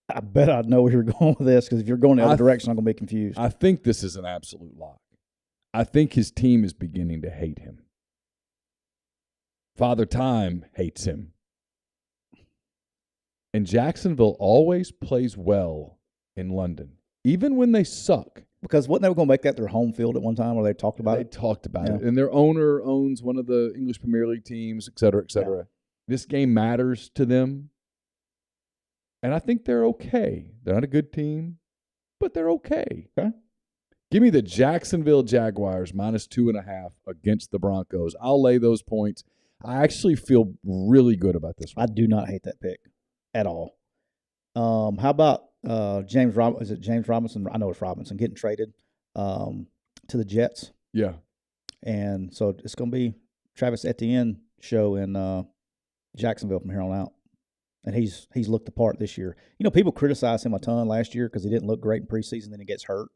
I bet I know where you're going with this because if you're going the other direction, I'm going to be confused. I think this is an absolute lock. I think his team is beginning to hate him. Father Time hates him. And Jacksonville always plays well in London, even when they suck. Because wasn't they going to make that their home field at one time, or they talked about it? They talked about it. And their owner owns one of the English Premier League teams, et cetera, et cetera. Yeah. This game matters to them. And I think they're okay. They're not a good team, but they're okay. Okay. Give me the Jacksonville Jaguars -2.5 against the Broncos. I'll lay those points. I actually feel really good about this one. I do not hate that pick at all. How about James Robinson? Is it James Robinson? I know it's Robinson getting traded to the Jets. Yeah. And so it's going to be Travis Etienne show in Jacksonville from here on out. And he's looked the part this year. You know, people criticized him a ton last year because he didn't look great in preseason, then he gets hurt.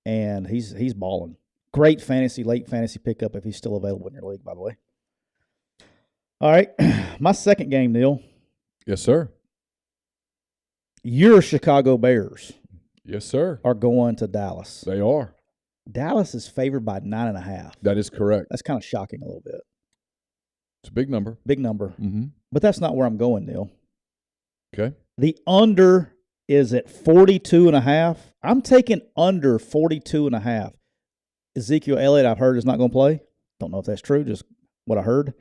And he's balling. Great late fantasy pickup if he's still available in your league, by the way. All right. My second game, Neal. Yes, sir. Your Chicago Bears. Yes, sir. Are going to Dallas. They are. Dallas is favored by 9.5. That is correct. That's kind of shocking a little bit. It's a big number. Big number. Mm-hmm. But that's not where I'm going, Neal. Okay. The under is at 42.5. I'm taking under 42.5. Ezekiel Elliott, I've heard, is not going to play. Don't know if that's true, just what I heard.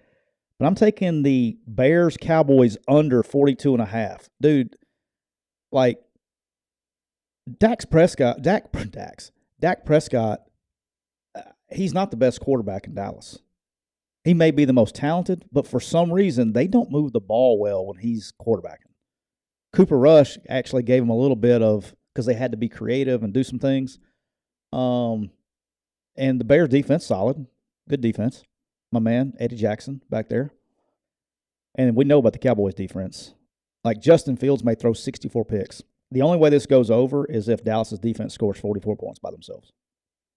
But I'm taking the Bears Cowboys under 42.5. Dude, like Dak Prescott, he's not the best quarterback in Dallas. He may be the most talented, but for some reason, they don't move the ball well when he's quarterbacking. Cooper Rush actually gave him a little bit of, because they had to be creative and do some things. And the Bears defense, solid. Good defense. My man, Eddie Jackson, back there. And we know about the Cowboys defense. Like, Justin Fields may throw 64 picks. The only way this goes over is if Dallas's defense scores 44 points by themselves.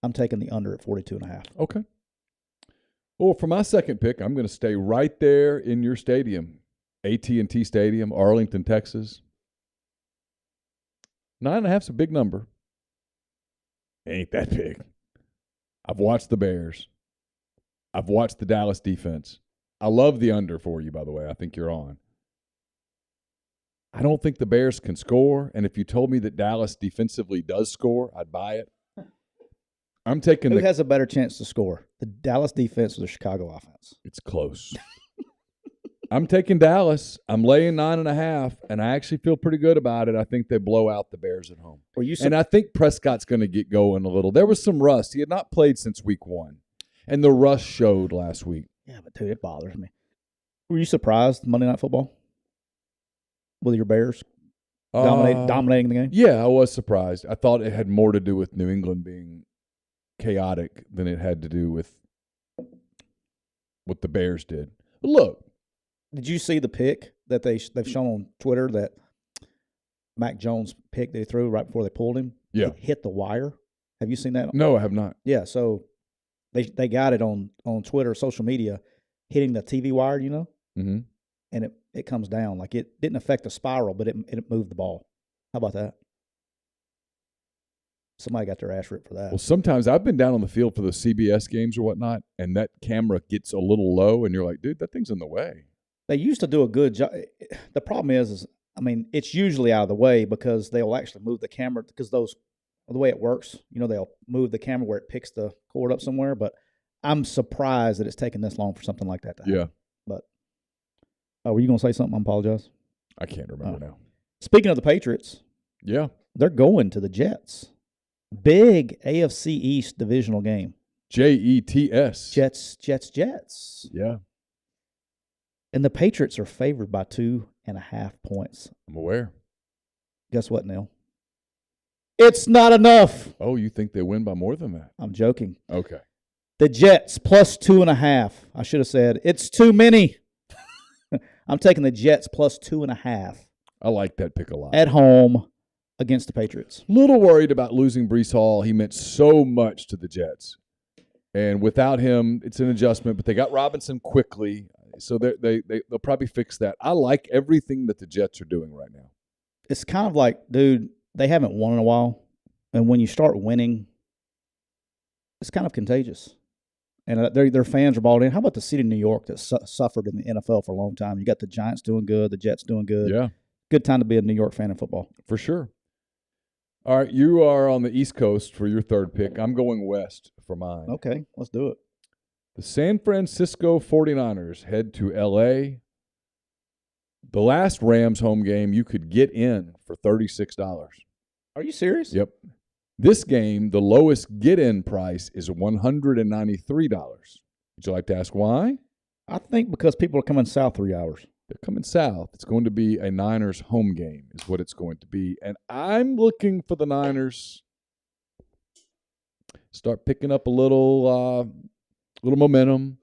I'm taking the under at 42.5. Okay. Well, for my second pick, I'm going to stay right there in your stadium, AT&T Stadium, Arlington, Texas. 9.5 is a big number. Ain't that big. I've watched the Bears. I've watched the Dallas defense. I love the under for you, by the way. I think you're on. I don't think the Bears can score, and if you told me that Dallas defensively does score, I'd buy it. I'm taking Who has a better chance to score? The Dallas defense or the Chicago offense? It's close. I'm taking Dallas. I'm laying 9.5, and I actually feel pretty good about it. I think they blow out the Bears at home. And I think Prescott's going to get going a little. There was some rust. He had not played since week 1, and the rust showed last week. Yeah, but, dude, it bothers me. Were you surprised Monday Night Football with your Bears dominating the game? Yeah, I was surprised. I thought it had more to do with New England being chaotic than it had to do with what the Bears did. But look. Did you see the pick that they've shown on Twitter, that Mac Jones pick they threw right before they pulled him? Yeah. It hit the wire. Have you seen that? No, I have not. Yeah, so they got it on Twitter, social media, hitting the TV wire, you know? Mm-hmm. And it comes down. Like it didn't affect the spiral, but it moved the ball. How about that? Somebody got their ass ripped for that. Well, sometimes I've been down on the field for the CBS games or whatnot, and that camera gets a little low, and you're like, dude, that thing's in the way. They used to do a good job. The problem is, I mean, it's usually out of the way because they'll actually move the camera because the way it works, they'll move the camera where it picks the cord up somewhere. But I'm surprised that it's taken this long for something like that to happen. Yeah. But were you going to say something? I apologize. I can't remember now. Speaking of the Patriots, yeah, they're going to the Jets. Big AFC East divisional game. Jets. Jets. Yeah. And the Patriots are favored by 2.5 points. I'm aware. Guess what, Neal? It's not enough. Oh, you think they win by more than that? I'm joking. Okay. The Jets plus 2.5. I should have said it's too many. I'm taking the Jets plus 2.5. I like that pick a lot. At home against the Patriots. Little worried about losing Breece Hall. He meant so much to the Jets. And without him, it's an adjustment. But they got Robinson quickly, so they'll probably fix that. I like everything that the Jets are doing right now. It's kind of like, dude, they haven't won in a while. And when you start winning, it's kind of contagious. And their fans are bought in. How about the city of New York that suffered in the NFL for a long time? You got the Giants doing good, the Jets doing good. Yeah. Good time to be a New York fan in football. For sure. All right, you are on the East Coast for your third pick. I'm going west for mine. Okay, let's do it. The San Francisco 49ers head to L.A. The last Rams home game, you could get in for $36. Are you serious? Yep. This game, the lowest get-in price is $193. Would you like to ask why? I think because people are coming south 3 hours. They're coming south. It's going to be a Niners home game is what it's going to be. And I'm looking for the Niners start picking up a little momentum.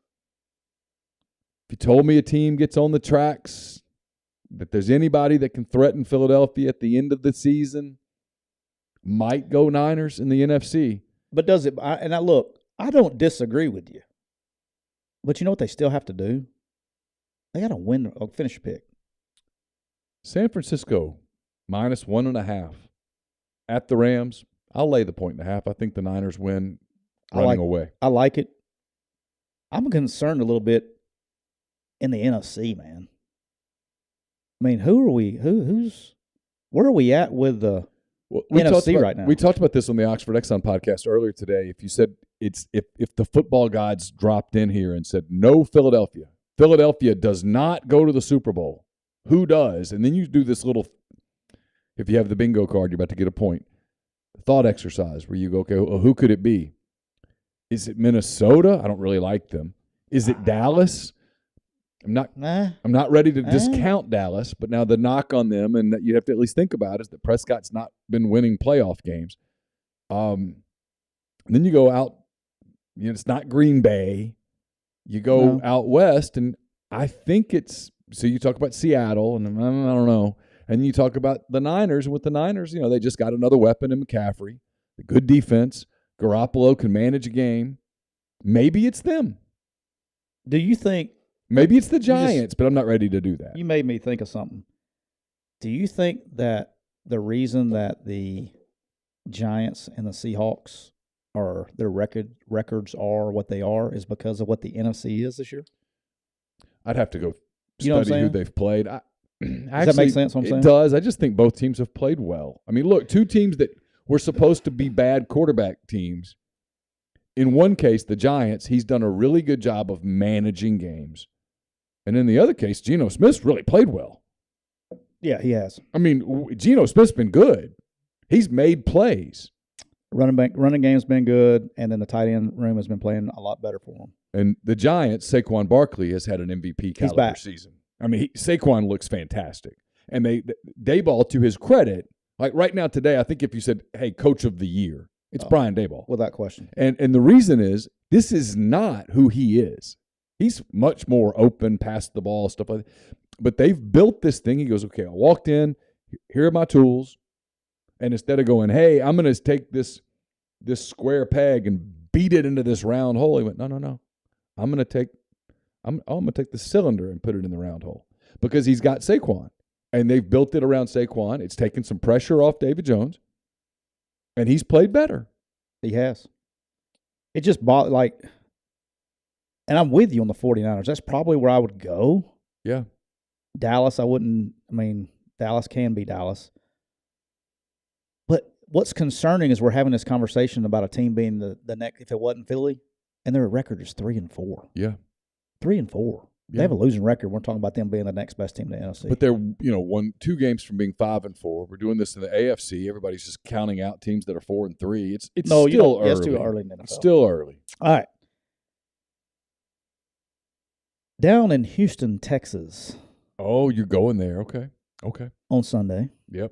If you told me a team gets on the tracks, that there's anybody that can threaten Philadelphia at the end of the season, might go Niners in the NFC. But does it – I don't disagree with you. But you know what they still have to do? They got to win or finish a pick. San Francisco, minus 1.5 at the Rams. I'll lay the 1.5. I think the Niners win running away. I like it. I'm concerned a little bit in the NFC, man. I mean, where are we at with the NFC right now? We talked about this on the Oxford Exxon podcast earlier today. If you said if the football gods dropped in here and said, no, Philadelphia does not go to the Super Bowl, who does? And then you do this little, if you have the bingo card, you're about to get a point, thought exercise where you go, okay, well, who could it be? Is it Minnesota? I don't really like them. Is it Dallas? I'm not ready to discount Dallas, but now the knock on them, and that you have to at least think about, is that Prescott's not been winning playoff games. And then you go out, it's not Green Bay. You go out west, and I think so you talk about Seattle, and I don't know. And you talk about the Niners, and with the Niners, they just got another weapon in McCaffrey, a good defense. Garoppolo can manage a game. Maybe it's them. Do you think? Maybe it's the Giants, but I'm not ready to do that. You made me think of something. Do you think that the reason that the Giants and the Seahawks their records are what they are is because of what the NFC is this year? I'd have to go study who they've played. Does that make sense, what I'm saying? It does. I just think both teams have played well. I mean, look, two teams that were supposed to be bad quarterback teams. In one case, the Giants, he's done a really good job of managing games. And in the other case, Geno Smith's really played well. Yeah, he has. I mean, Geno Smith's been good. He's made plays. Running game's been good, and then the tight end room has been playing a lot better for him. And the Giants, Saquon Barkley has had an MVP caliber season. I mean, Saquon looks fantastic. And Daboll, to his credit, like right now today, I think if you said, hey, coach of the year, it's Brian Daboll. Without question. And the reason is this is not who he is. He's much more open, pass the ball, stuff like that. But they've built this thing. He goes, okay, I walked in. Here are my tools. And instead of going, hey, I'm going to take this square peg and beat it into this round hole, he went, no. I'm going to take the cylinder and put it in the round hole. because he's got Saquon. And they've built it around Saquon. It's taken some pressure off David Jones. And he's played better. He has. It just bought and I'm with you on the 49ers. That's probably where I would go. Yeah. Dallas, Dallas can be Dallas. But what's concerning is we're having this conversation about a team being the next, if it wasn't Philly, and their record is 3-4. Yeah. 3-4. Yeah. They have a losing record. We're talking about them being the next best team in the NFC. But they're, 2 games from being 5-4. We're doing this in the AFC. Everybody's just counting out teams that are 4-3. It's still early. It's too early in the NFL. It's still early. All right. Down in Houston, Texas. Oh, you're going there. Okay. On Sunday. Yep.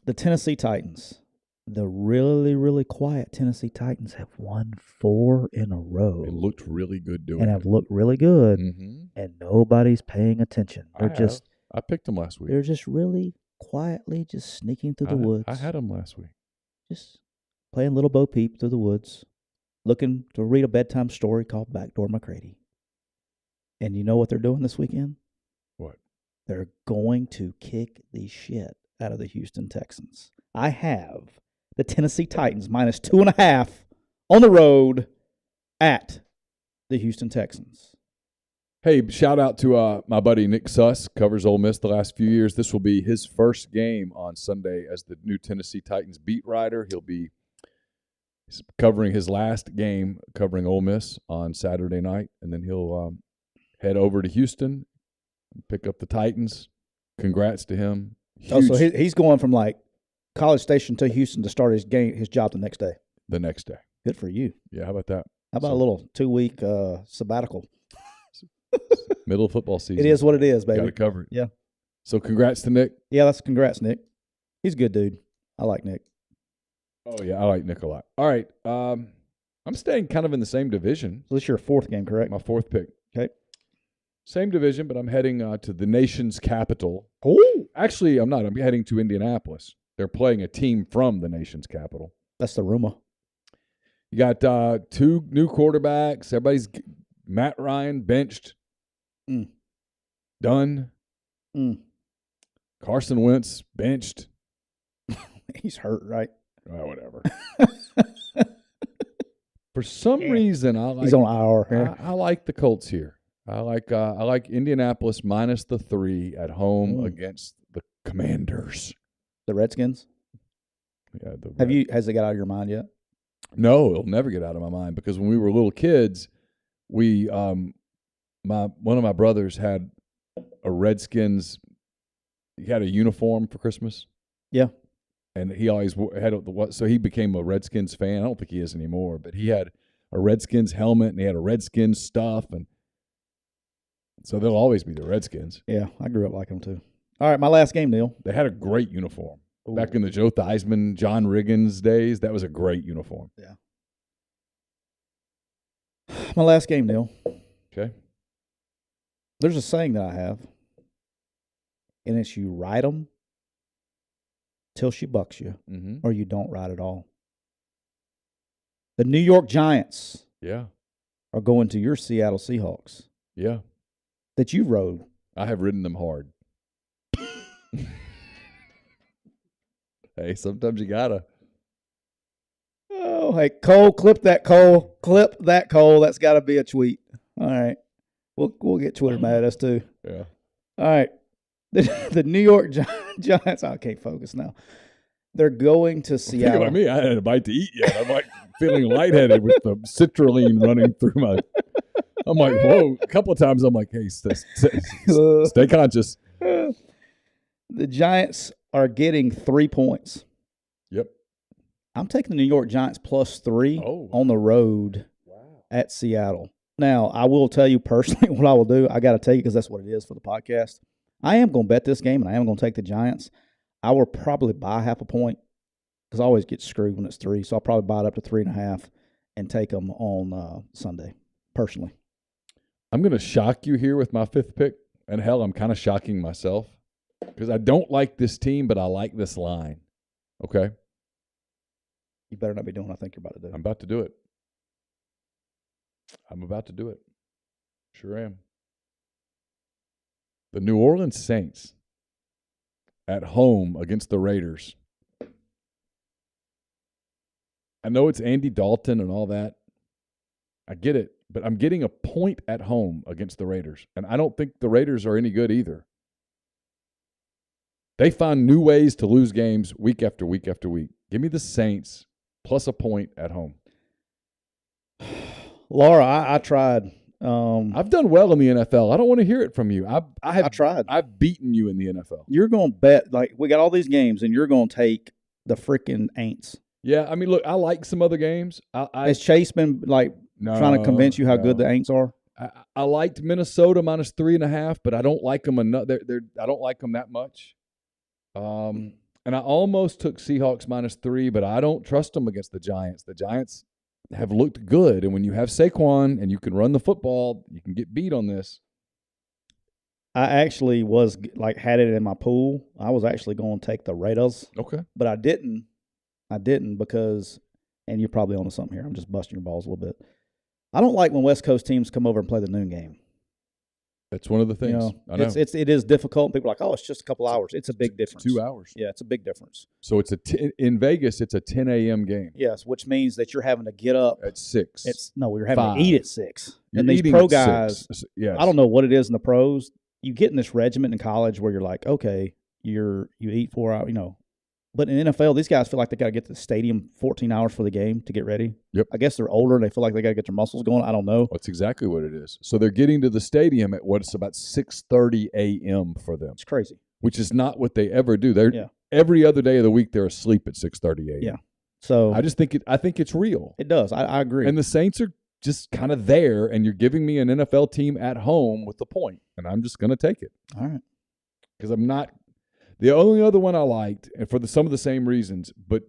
The Tennessee Titans. The really, really quiet Tennessee Titans have won 4 in a row. It looked really good doing and it. have looked really good, Mm-hmm. and nobody's paying attention. I picked them last week. They're just really quietly just sneaking through the woods. I had them last week. Just playing Little Bo Peep through the woods, looking to read a bedtime story called Backdoor McCready. And you know what they're doing this weekend? What? They're going to kick the shit out of the Houston Texans. I have the Tennessee Titans minus 2.5 on the road at the Houston Texans. Hey, shout out to my buddy Nick Suss, covers Ole Miss the last few years. This will be his first game on Sunday as the new Tennessee Titans beat writer. He'll be covering his last game, covering Ole Miss on Saturday night, and then he'll head over to Houston, pick up the Titans. Congrats to him. Huge. Oh, so he's going from College Station to Houston to start his job the next day. The next day. Good for you. Yeah, how about that? How about a little 2-week sabbatical? Middle of football season. It is what it is, baby. Got it covered. Yeah. So congrats to Nick. Yeah, congrats, Nick. He's a good dude. I like Nick. Oh, yeah, I like Nick a lot. All right. I'm staying kind of in the same division. So this is your 4th game, correct? My 4th pick. Okay. Same division, but I'm heading to the nation's capital. Oh. Actually, I'm not. I'm heading to Indianapolis. They're playing a team from the nation's capital. That's the rumor. You got 2 new quarterbacks. Everybody's Matt Ryan benched. Done. Carson Wentz benched. He's hurt, right? Oh, whatever. For some reason, I like. He's on IR. I like the Colts here. I like Indianapolis minus the 3 at home against the Commanders. The Redskins? Yeah. Has it got out of your mind yet? No, it'll never get out of my mind because when we were little kids, we one of my brothers had a Redskins. He had a uniform for Christmas. Yeah. And he always had so he became a Redskins fan. I don't think he is anymore, but he had a Redskins helmet and he had a Redskins stuff, and so they'll always be the Redskins. Yeah, I grew up like them too. All right, my last game, Neal. They had a great uniform. Ooh. Back in the Joe Theismann, John Riggins days, that was a great uniform. Yeah. My last game, Neal. Okay. There's a saying that I have, and it's you ride them till she bucks you, or you don't ride at all. The New York Giants are going to your Seattle Seahawks. Yeah. That you rode. I have ridden them hard. Hey, sometimes you gotta. Oh, hey, Cole, clip that, Cole. Clip that, Cole. That's got to be a tweet. All right. We'll get Twitter mad at us, too. Yeah. All right. The New York Giants. I can't focus now. They're going to Seattle. Think about me. I hadn't a bite to eat yet. I'm like feeling lightheaded with the citrulline running through my. I'm like, whoa. A couple of times I'm like, hey, stay conscious. The Giants are getting 3 points. Yep. I'm taking the New York Giants plus 3 on the road at Seattle. Now, I will tell you personally what I will do. I got to tell you because that's what it is for the podcast. I am going to bet this game, and I am going to take the Giants. I will probably buy half a point because I always get screwed when it's 3. So I'll probably buy it up to 3.5 and take them on Sunday, personally. I'm going to shock you here with my 5th pick. And hell, I'm kind of shocking myself because I don't like this team, but I like this line. Okay? You better not be doing what I think you're about to do. I'm about to do it. I'm about to do it. Sure am. The New Orleans Saints at home against the Raiders. I know it's Andy Dalton and all that. I get it, but I'm getting a point at home against the Raiders, and I don't think the Raiders are any good either. They find new ways to lose games week after week after week. Give me the Saints plus a point at home. Laura, I tried. I've done well in the NFL. I don't want to hear it from you. I tried. I've beaten you in the NFL. You're going to bet, like, we got all these games, and you're going to take the freaking Aints. Yeah, I mean, look, I like some other games. Has Chase been, like, trying to convince you how good the Aints are? I liked Minnesota minus 3.5, but I don't like them enough. I don't like them that much. And I almost took Seahawks minus 3, but I don't trust them against the Giants. The Giants have looked good, and when you have Saquon and you can run the football, you can get beat on this. I actually was, like, had it in my pool. I was actually going to take the Raiders. Okay. But I didn't. Because, and you're probably onto something here. I'm just busting your balls a little bit. I don't like when West Coast teams come over and play the noon game. That's one of the things. You know, I know. It is difficult. People are like, oh, it's just a couple hours. It's a big difference. 2 hours. Yeah, it's a big difference. So it's in Vegas, it's a 10 a.m. game. Yes, which means that you're having to get up at 6. You're having 5. to eat at 6. You're and these eating pro at guys, 6. Yes. I don't know what it is in the pros. You get in this regiment in college where you're like, okay, you eat 4 hours, you know. But in NFL, these guys feel like they got to get to the stadium 14 hours for the game to get ready. Yep. I guess they're older and they feel like they got to get their muscles going. I don't know. That's exactly what it is. So they're getting to the stadium at what's about 6:30 a.m. for them. It's crazy. Which is not what they ever do. Every other day of the week they're asleep at 6:30 a.m. Yeah. So I think it's real. It does. I agree. And the Saints are just kind of there, and you're giving me an NFL team at home with the point, and I'm just going to take it. All right. Because I'm not. The only other one I liked, and for some of the same reasons, but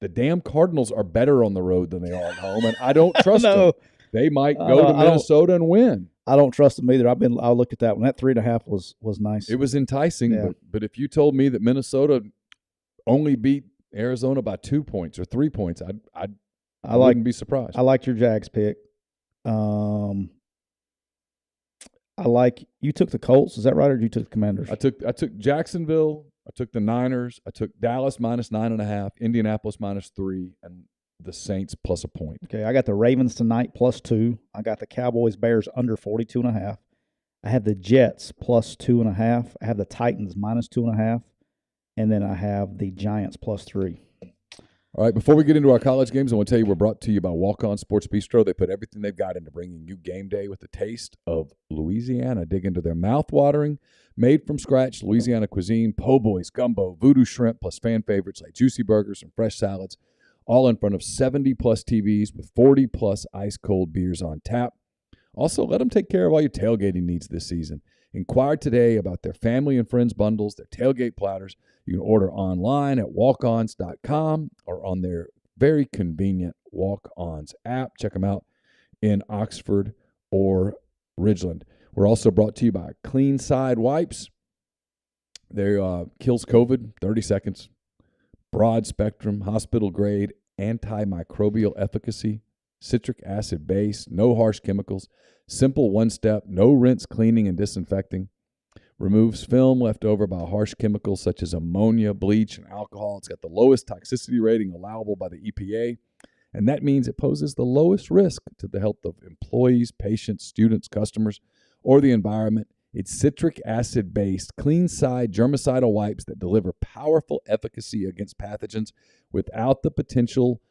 the damn Cardinals are better on the road than they are at home, and I don't trust them. They might go to Minnesota and win. I don't trust them either. I looked at that one. That 3.5 was nice. It was enticing, but if you told me that Minnesota only beat Arizona by 2 points or 3 points, I wouldn't be surprised. I liked your Jags pick. You took the Colts, is that right, or you took the Commanders? I took Jacksonville. I took the Niners. I took Dallas minus 9.5, Indianapolis minus 3, and the Saints plus a point. Okay, I got the Ravens tonight plus 2. I got the Cowboys Bears under 42.5. I have the Jets plus 2.5. I have the Titans minus 2.5, and then I have the Giants plus 3. All right, before we get into our college games, I want to tell you we're brought to you by Walk-On Sports Bistro. They put everything they've got into bringing you game day with the taste of Louisiana. Dig into their mouth-watering, made-from-scratch Louisiana cuisine, po' boys, gumbo, voodoo shrimp, plus fan favorites like juicy burgers and fresh salads, all in front of 70-plus TVs with 40-plus ice-cold beers on tap. Also, let them take care of all your tailgating needs this season. Inquire today about their family and friends bundles, their tailgate platters. You can order online at walkons.com or on their very convenient Walk-Ons app. Check them out in Oxford or Ridgeland. We're also brought to you by Clean Side Wipes. They kills COVID, 30 seconds. Broad spectrum, hospital grade, antimicrobial efficacy, citric acid base, no harsh chemicals, simple one-step, no rinse cleaning and disinfecting. Removes film left over by harsh chemicals such as ammonia, bleach, and alcohol. It's got the lowest toxicity rating allowable by the EPA, and that means it poses the lowest risk to the health of employees, patients, students, customers, or the environment. It's citric acid-based, clean-side germicidal wipes that deliver powerful efficacy against pathogens without the potential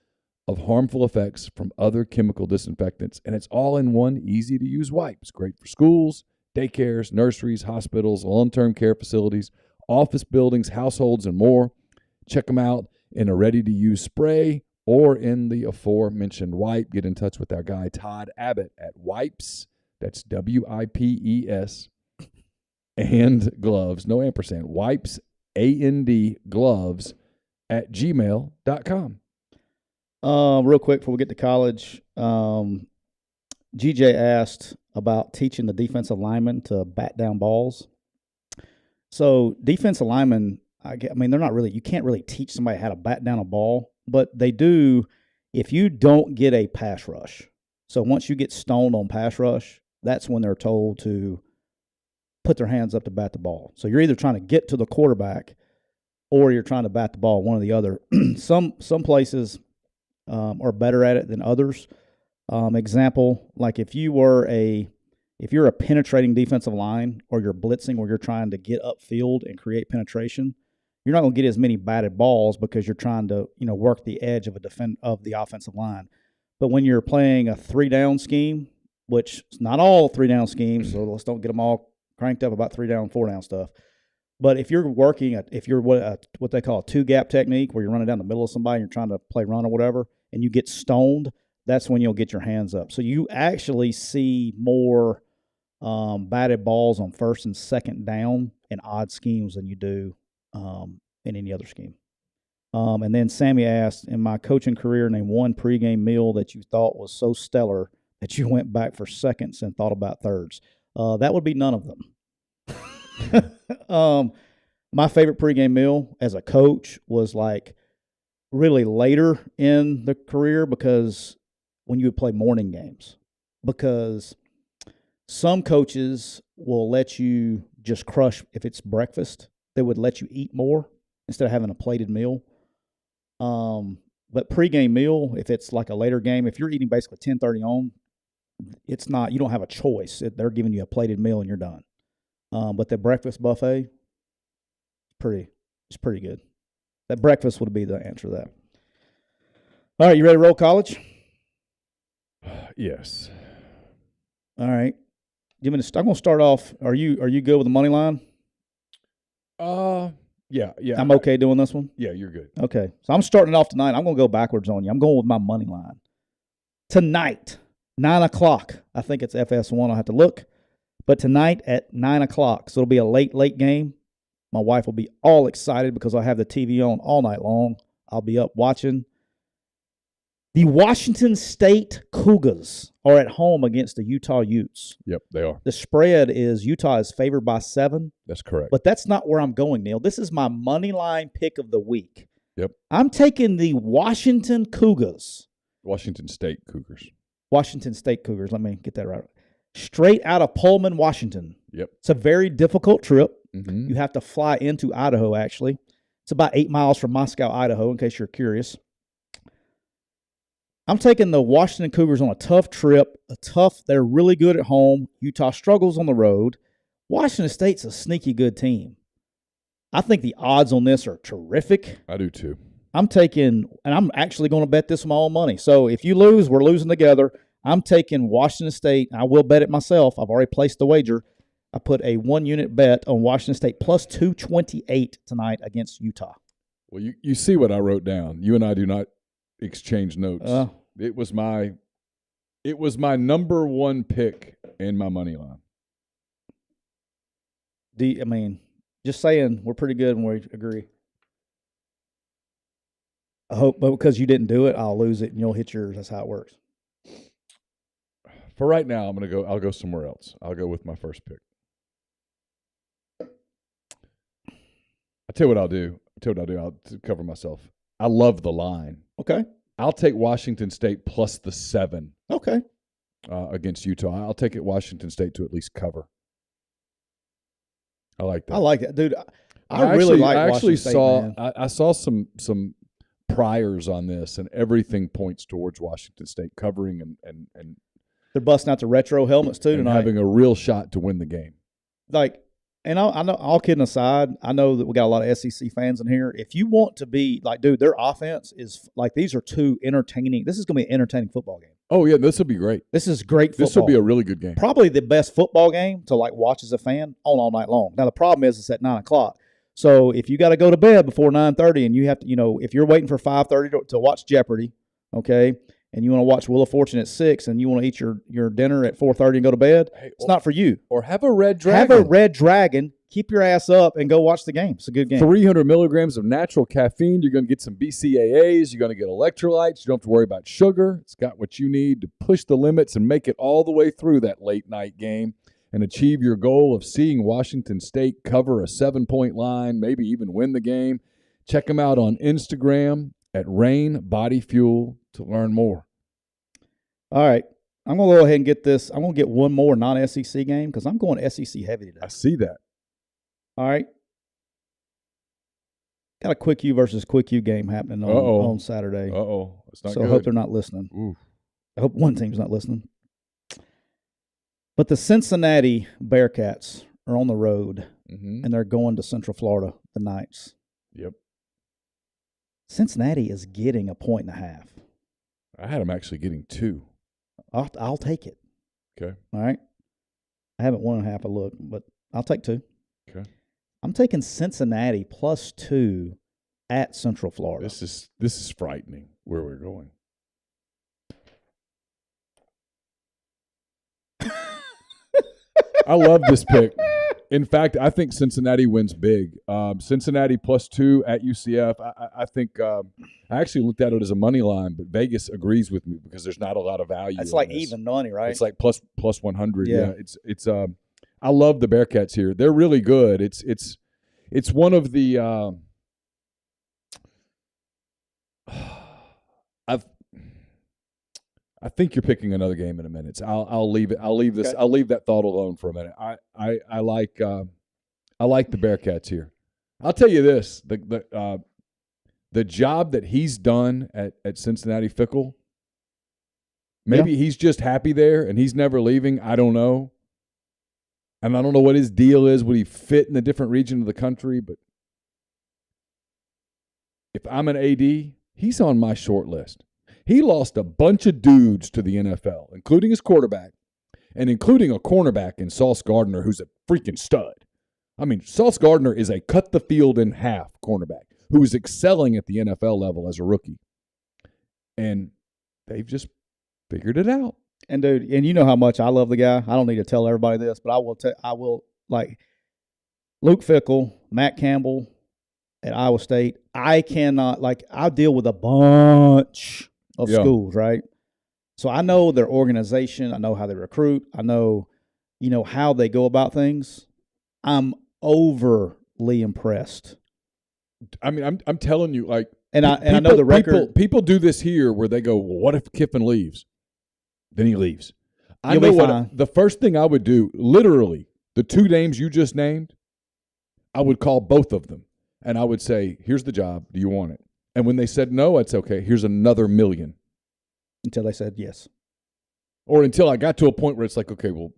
of harmful effects from other chemical disinfectants, and it's all in one easy-to-use wipe. It's great for schools, daycares, nurseries, hospitals, long-term care facilities, office buildings, households, and more. Check them out in a ready-to-use spray or in the aforementioned wipe. Get in touch with our guy Todd Abbott at Wipes. That's WIPES. And gloves, no ampersand. Wipes, AND gloves at gmail.com. Real quick before we get to college, GJ asked about teaching the defensive linemen to bat down balls. So defensive linemen, I mean, they're not really, you can't really teach somebody how to bat down a ball, but they do if you don't get a pass rush. So once you get stoned on pass rush, that's when they're told to put their hands up to bat the ball. So you're either trying to get to the quarterback or you're trying to bat the ball, one or the other. Some places are better at it than others. Example, like if you're a penetrating defensive line or you're blitzing where you're trying to get upfield and create penetration, you're not going to get as many batted balls because you're trying to, work the edge of the offensive line. But when you're playing a 3-down scheme, which is not all 3-down schemes, so let's don't get them all cranked up about 3-down, 4-down stuff. But if you're working what they call a 2-gap technique, where you're running down the middle of somebody and you're trying to play run or whatever, and you get stoned, that's when you'll get your hands up. So you actually see more batted balls on 1st and 2nd down in odd schemes than you do in any other scheme. And then Sammy asked, in my coaching career, name one pregame meal that you thought was so stellar that you went back for seconds and thought about thirds. That would be none of them. My favorite pregame meal as a coach was like really later in the career, because when you would play morning games, because some coaches will let you just crush. If it's breakfast, they would let you eat more instead of having a plated meal. But pregame meal, if it's like a later game, if you're eating basically 10:30 on, it's not, you don't have a choice. They're giving you a plated meal and you're done. But the breakfast buffet, it's pretty good. That breakfast would be the answer to that. All right, you ready to roll college? Yes. All right. I'm going to start off. Are you good with the money line? Yeah. I'm okay doing this one? Yeah, you're good. Okay. So I'm starting it off tonight. I'm going to go backwards on you. I'm going with my money line. Tonight, 9 o'clock. I think it's FS1. I'll have to look. But tonight at 9 o'clock. So it'll be a late game. My wife will be all excited because I have the TV on all night long. I'll be up watching. The Washington State Cougars are at home against the Utah Utes. Yep, they are. The spread is Utah is favored by 7. That's correct. But that's not where I'm going, Neal. This is my money line pick of the week. Yep. I'm taking the Washington Cougars. Washington State Cougars. Washington State Cougars. Let me get that right. Straight out of Pullman, Washington. Yep. It's a very difficult trip. Mm-hmm. You have to fly into Idaho, actually. It's about 8 miles from Moscow, Idaho, in case you're curious. I'm taking the Washington Cougars on a tough trip. They're really good at home. Utah struggles on the road. Washington State's a sneaky good team. I think the odds on this are terrific. I do too. I'm actually going to bet this with my own money. So if you lose, we're losing together. I'm taking Washington State. I will bet it myself. I've already placed the wager. I put a 1-unit bet on Washington State plus 228 tonight against Utah. Well, you see what I wrote down. You and I do not exchange notes. It was my number one pick in my money line. Just saying, we're pretty good when we agree. I hope, but because you didn't do it, I'll lose it and you'll hit yours. That's how it works. For right now, I'll go somewhere else. I'll go with my first pick. I'll tell you what I'll do. I'll cover myself. I love the line. Okay. I'll take Washington State plus the 7. Okay. Against Utah. I'll take it Washington State to at least cover. I like that. I like that, dude. I really like Washington State, man. I saw some priors on this, and everything points towards Washington State covering and they're busting out the retro helmets too tonight, having a real shot to win the game. And I know, all kidding aside, I know that we got a lot of SEC fans in here. If you want to be dude, their offense is these are two entertaining. This is going to be an entertaining football game. Oh yeah, this will be great. This is great football. This will be a really good game. Probably the best football game to watch as a fan all night long. Now the problem is it's at 9 o'clock. So if you got to go to bed before 9:30 and you have to, if you're waiting for 5:30 to watch Jeopardy, okay, and you want to watch Wheel of Fortune at 6 and you want to eat your dinner at 4:30 and go to bed, it's not for you. Or have a Red Dragon. Have a Red Dragon. Keep your ass up and go watch the game. It's a good game. 300 milligrams of natural caffeine. You're going to get some BCAAs. You're going to get electrolytes. You don't have to worry about sugar. It's got what you need to push the limits and make it all the way through that late night game and achieve your goal of seeing Washington State cover a 7-point line, maybe even win the game. Check them out on Instagram at Rain Body Fuel to learn more. All right. I'm going to go ahead and get this. I'm going to get one more non-SEC game because I'm going SEC heavy today. I see that. All right. Got a Quick U versus Quick U game happening on Saturday. It's not so good. I hope they're not listening. Oof. I hope one team's not listening. But the Cincinnati Bearcats are on the road, and they're going to Central Florida, the Knights. Yep. Cincinnati is getting 1.5. I had them actually getting 2. I'll take it. Okay. All right. I haven't 1.5 a look, but I'll take 2. Okay. I'm taking Cincinnati +2 at Central Florida. This is frightening where we're going. I love this pick. In fact, I think Cincinnati wins big. Cincinnati +2 at UCF. I think I actually looked at it as a money line, but Vegas agrees with me because there's not a lot of value. That's like even money, right? It's like plus 100. Yeah. It's I love the Bearcats here. They're really good. It's one of the I think you're picking another game in a minute. So I'll leave it. I'll leave this. Okay. I'll leave that thought alone for a minute. I like the Bearcats here. I'll tell you this: the job that he's done at Cincinnati, Fickle. Maybe he's just happy there and he's never leaving. I don't know, and I don't know what his deal is. Would he fit in a different region of the country? But if I'm an AD, he's on my short list. He lost a bunch of dudes to the NFL, including his quarterback and including a cornerback in Sauce Gardner, who's a freaking stud. I mean, Sauce Gardner is a cut-the-field-in-half cornerback who is excelling at the NFL level as a rookie. And they've just figured it out. And, dude, and you know how much I love the guy. I don't need to tell everybody this, but I will, like, Luke Fickell, Matt Campbell at Iowa State. I cannot, like, I deal with a bunch of schools, right? So I know their organization. I know how they recruit. I know, how they go about things. I'm overly impressed. I mean, I'm telling you, like, and I know the record. People do this here where they go, well, what if Kiffin leaves? Then he leaves. I know what the first thing I would do, literally, the 2 names you just named, I would call both of them. And I would say, here's the job. Do you want it? And when they said no, I'd say, okay, here's another $1 million. Until they said yes. Or until I got to a point where it's like, okay, well,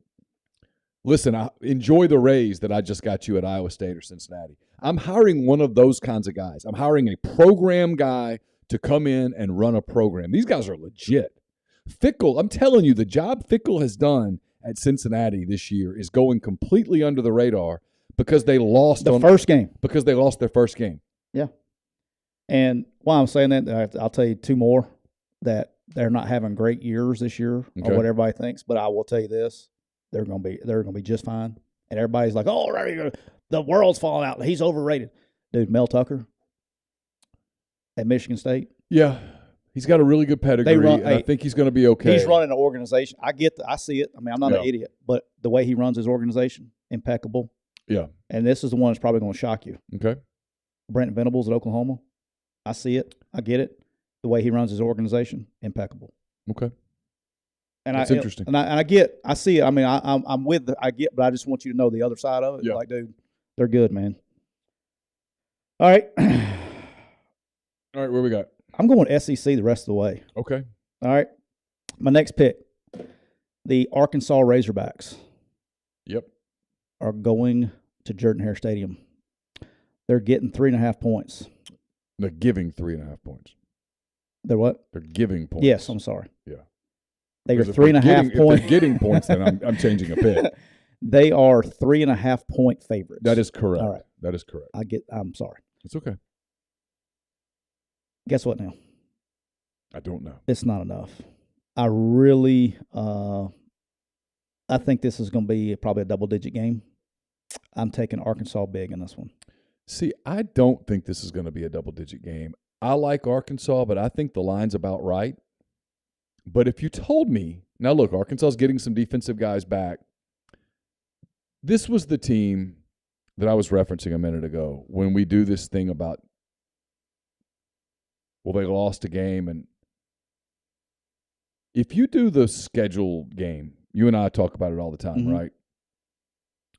listen, enjoy the raise that I just got you at Iowa State or Cincinnati. I'm hiring one of those kinds of guys. I'm hiring a program guy to come in and run a program. These guys are legit. Fickell, I'm telling you, the job Fickell has done at Cincinnati this year is going completely under the radar because they lost first game. Because they lost their first game. Yeah. And while I'm saying that, I'll tell you 2 more that they're not having great years this year or what everybody thinks. But I will tell you this: they're going to be just fine. And everybody's like, "Oh, the world's falling out. He's overrated." Dude, Mel Tucker at Michigan State. Yeah, he's got a really good pedigree. And I think he's going to be okay. He's running an organization. I see it. I mean, I'm not an idiot, but the way he runs his organization, impeccable. Yeah. And this is the one that's probably going to shock you. Okay. Brent Venables at Oklahoma. I see it. I get it. The way he runs his organization, impeccable. Okay. And that's interesting. And I see it. I mean, I'm with I get, but I just want you to know the other side of it. Yeah. Like, dude, they're good, man. All right. All right, where we got? I'm going SEC the rest of the way. Okay. All right. My next pick, the Arkansas Razorbacks. Yep. Are going to Jordan-Hare Stadium. They're getting 3.5 points. They're giving 3.5 points. They're what? They're giving points. Yes, I'm sorry. Yeah. They are 3.5 points. If they're getting points, then I'm changing a pick. They are 3.5 point favorites. That is correct. All right. That is correct. I'm sorry. It's okay. Guess what now? I don't know. It's not enough. I really I think this is going to be probably a double-digit game. I'm taking Arkansas big in this one. See, I don't think this is going to be a double-digit game. I like Arkansas, but I think the line's about right. But if you told me, now look, Arkansas is getting some defensive guys back. This was the team that I was referencing a minute ago when we do this thing about, well, they lost a game and if you do the schedule game, you and I talk about it all the time, right?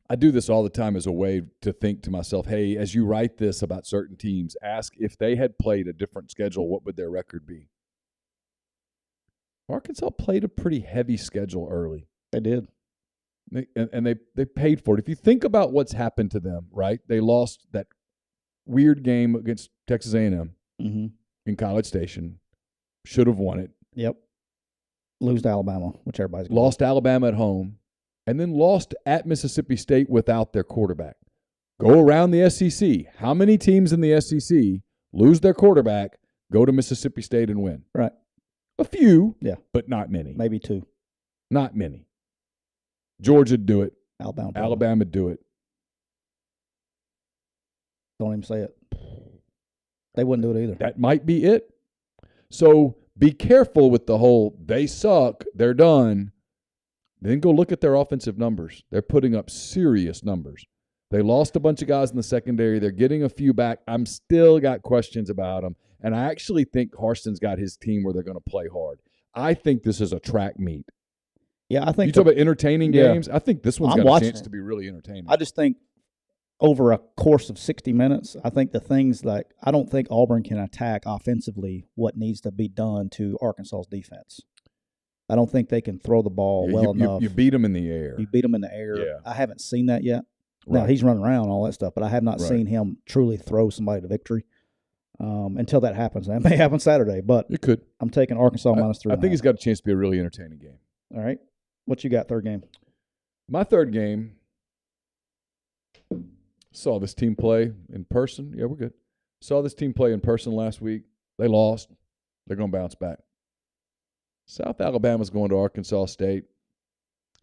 I do this all the time as a way to think to myself, hey, as you write this about certain teams, ask if they had played a different schedule, what would their record be? Arkansas played a pretty heavy schedule early. They did. They paid for it. If you think about what's happened to them, right? They lost that weird game against Texas A&M in College Station. Should have won it. Yep. Lose to Alabama, which everybody's going Lost to Alabama at home. And then lost at Mississippi State without their quarterback. Go around the SEC. How many teams in the SEC lose their quarterback, go to Mississippi State and win? Right. A few, yeah, but not many. Maybe 2. Not many. Georgia'd do it. Alabama'd do it. Don't even say it. They wouldn't do it either. That might be it. So be careful with the whole, they suck, they're done. Then go look at their offensive numbers. They're putting up serious numbers. They lost a bunch of guys in the secondary. They're getting a few back. I'm still got questions about them. And I actually think Harsin's got his team where they're going to play hard. I think this is a track meet. Yeah, I think. You talk about entertaining games. I think this one's got a chance to be really entertaining. I just think over a course of 60 minutes, I think the things like I don't think Auburn can attack offensively what needs to be done to Arkansas's defense. I don't think they can throw the ball enough. You beat them in the air. You beat them in the air. Yeah. I haven't seen that yet. Right. Now, he's running around and all that stuff, but I have not seen him truly throw somebody to victory until that happens. That may happen Saturday, but it could. I'm taking Arkansas -3. I think he's got a chance to be a really entertaining game. All right. What you got, third game? My third game, saw this team play in person. Yeah, we're good. Saw this team play in person last week. They lost. They're going to bounce back. South Alabama's going to Arkansas State.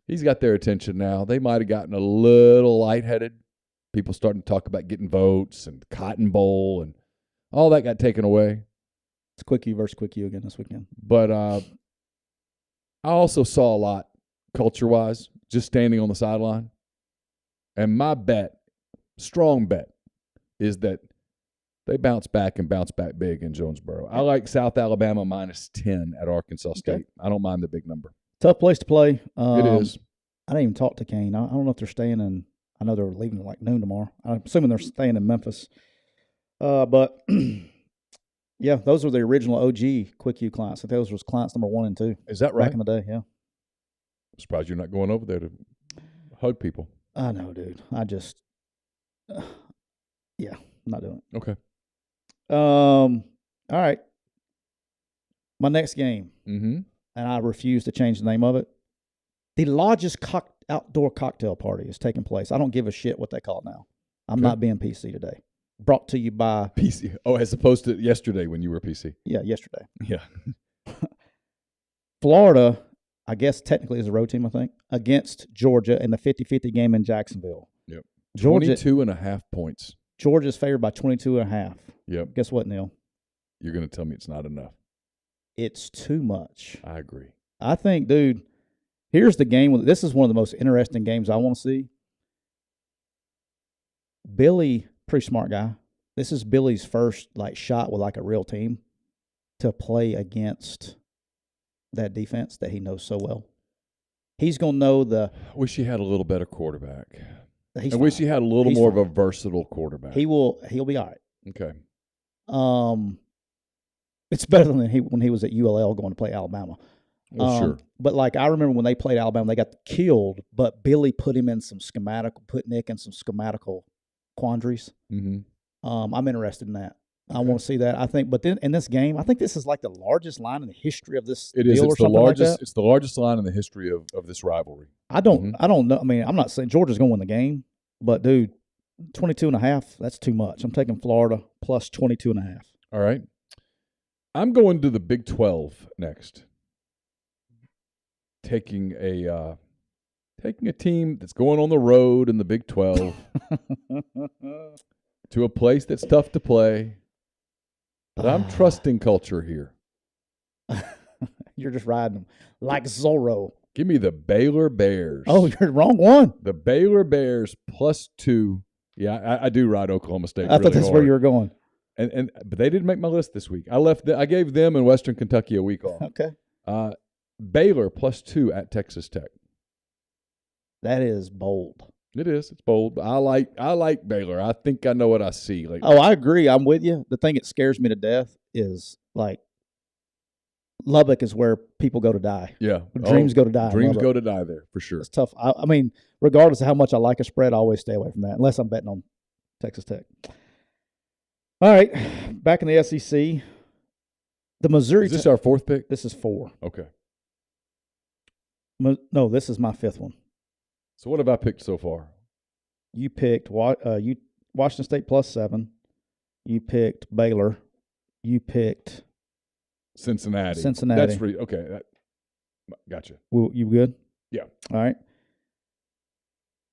He's got their attention now. They might have gotten a little lightheaded. People starting to talk about getting votes and Cotton Bowl and all that got taken away. It's Quick U versus Quick U again this weekend. But I also saw a lot culture-wise just standing on the sideline. And my bet, strong bet, is that they bounce back and bounce back big in Jonesboro. I like South Alabama -10 at Arkansas State. Okay. I don't mind the big number. Tough place to play. It is. I didn't even talk to Kane. I don't know if they're staying in. I know they're leaving at like noon tomorrow. I'm assuming they're staying in Memphis. But, yeah, those were the original OG Quick U clients. I think those was clients number 1 and 2. Is that right? Back in the day, yeah. I'm surprised you're not going over there to hug people. I know, dude. I just, yeah, I'm not doing it. Okay. All right. My next game, Mm-hmm. and I refuse to change the name of it. The largest outdoor cocktail party is taking place. I don't give a shit what they call it now. I'm not being PC today. Brought to you by PC. Oh, as opposed to yesterday when you were PC. Yeah, yesterday. Yeah. Florida, I guess technically is a road team, I think, against Georgia in the 50-50 game in Jacksonville. Yep. Georgia, 22.5 points. Georgia's favored by 22.5. Yep. Guess what, Neal? You're going to tell me it's not enough. It's too much. I agree. I think, dude, here's the game. This is one of the most interesting games I want to see. Billy, pretty smart guy. This is Billy's first shot with a real team to play against that defense that he knows so well. He's going to know I wish he had a little better quarterback. I wish he had a little more of a versatile quarterback. He'll be all right. Okay. It's better than when he was at ULL going to play Alabama. Well, sure. But I remember when they played Alabama, they got killed. But Billy put Nick in some schematical quandaries. Mm-hmm. I'm interested in that. Okay. I want to see that. I think, but then in this game, I think this is the largest line in the history of this. It is. Deal It's or the something largest. like that. It's the largest line in the history of this rivalry. I don't know. I mean, I'm not saying Georgia's going to win the game, but dude, 22.5. That's too much. I'm taking Florida plus 22.5. All right. I'm going to the Big 12 next. Taking a team that's going on the road in the Big 12 to a place that's tough to play. But I'm trusting culture here. You're just riding them like Zorro. Give me the Baylor Bears. Oh, you're the wrong one. The Baylor Bears +2. Yeah, I do ride Oklahoma State. I thought that's where you were going. But they didn't make my list this week. I gave them and Western Kentucky a week off. Okay. Baylor +2 at Texas Tech. That is bold. It is. It's bold. But I like Baylor. I think I know what I see. Like, Oh, I agree. I'm with you. The thing that scares me to death is like Lubbock is where people go to die. yeah, Dreams go to die. in Dreams Lubbock. go to die there for sure. It's tough. I mean, regardless of how much I like a spread, I always stay away from that unless I'm betting on Texas Tech. All right, back in the SEC, the Missouri. Is this our fourth pick? This is 4. Okay. No, this is my 5th one. So what have I picked so far? You picked Washington State +7. You picked Baylor. You picked Cincinnati. Cincinnati. That's okay. Gotcha. You good? Yeah. All right.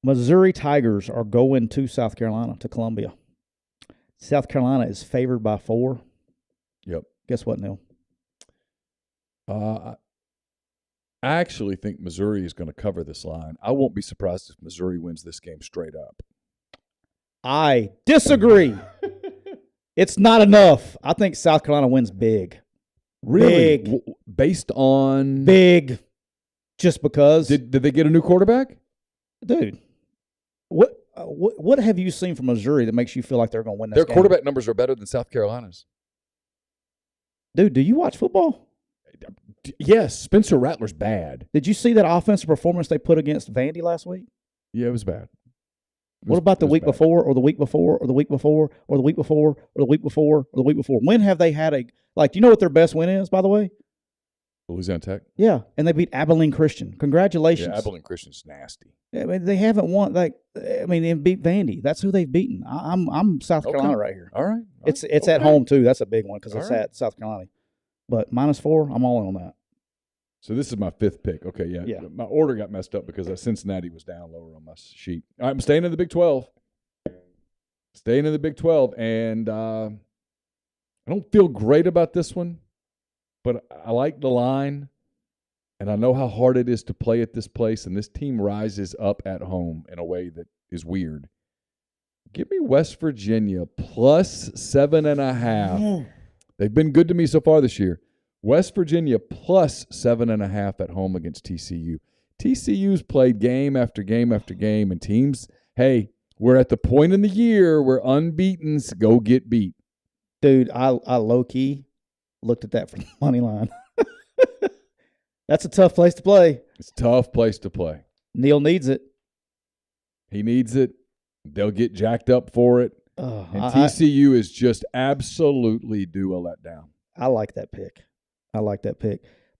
Missouri Tigers are going to South Carolina, to Columbia. South Carolina is favored by 4. Yep. Guess what, Neal? I actually think Missouri is going to cover this line. I won't be surprised if Missouri wins this game straight up. I disagree. It's not enough. I think South Carolina wins big. Really? Big. Based on Big. Just because. Did they get a new quarterback? Dude, what have you seen from Missouri that makes you feel like they're going to win this Their game? quarterback numbers are better than South Carolina's. Dude, do you watch football? Yes, Spencer Rattler's bad. Did you see that offensive performance they put against Vandy last week? Yeah, it was bad. What about the week before, or the week before, or the week before, or the week before, or the week before, or the week before? When have they had do you know what their best win is, by the way? Louisiana Tech? Yeah, and they beat Abilene Christian. Congratulations. Yeah, Abilene Christian's nasty. I mean, they haven't won, they beat Vandy. That's who they've beaten. I'm South Carolina right here. All right. It's at home, too. That's a big one because it's right. at South Carolina. But -4, I'm all in on that. So this is my 5th pick. Okay, yeah. My order got messed up because Cincinnati was down lower on my sheet. All right, I'm staying in the Big 12. Staying in the Big 12, and I don't feel great about this one, but I like the line, and I know how hard it is to play at this place, and this team rises up at home in a way that is weird. Give me West Virginia +7.5. They've been good to me so far this year. West Virginia +7.5 at home against TCU. TCU's played game after game after game, and teams, hey, we're at the point in the year where unbeatens go get beat. Dude, I low-key looked at that for the money line. That's a tough place to play. It's a tough place to play. Neal needs it. He needs it. They'll get jacked up for it. And TCU is just absolutely due a letdown. I like that pick.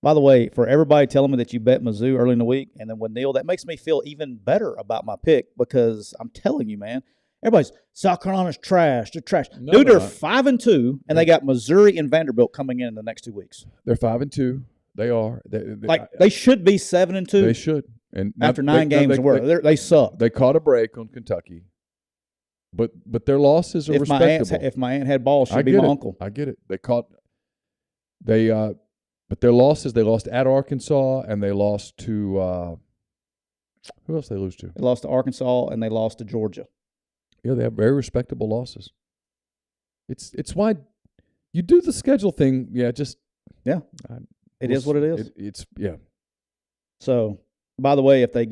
By the way, for everybody telling me that you bet Mizzou early in the week, and then with Neal, that makes me feel even better about my pick because I'm telling you, man, everybody's South Carolina's trash. They're trash. No, Dude, they're not. 5-2, and they got Missouri and Vanderbilt coming in the next 2 weeks. They're 5-2. They are. They should be 7-2. They should. And after 9 games, they suck. They caught a break on Kentucky, but their losses are respectable. If my aunt had balls, she'd be my uncle. I get it. But their losses, they lost at Arkansas, and they lost to who else they lose to? They lost to Arkansas, and they lost to Georgia. Yeah, they have very respectable losses. It's why you do the schedule thing. Yeah, it is what it is. It's So, by the way, if they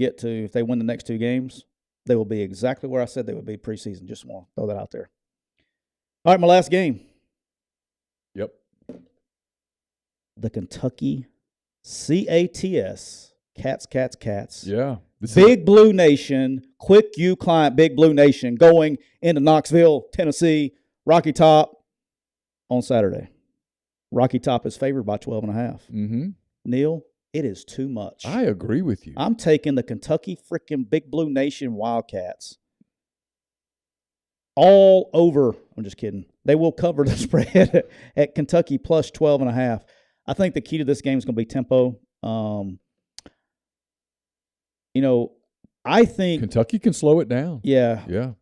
win the next 2 games, they will be exactly where I said they would be preseason. Just want to throw that out there. All right, my last game. Yep. The Kentucky CATS, Cats. Yeah. Big Blue Nation, Quick U client, Big Blue Nation, going into Knoxville, Tennessee, Rocky Top on Saturday. Rocky Top is favored by 12.5. Mm-hmm. Neal, it is too much. I agree with you. I'm taking the Kentucky freaking Big Blue Nation Wildcats all over. I'm just kidding. They will cover the spread at Kentucky plus 12.5. I think the key to this game is going to be tempo. I think Kentucky can slow it down. Yeah. Yeah.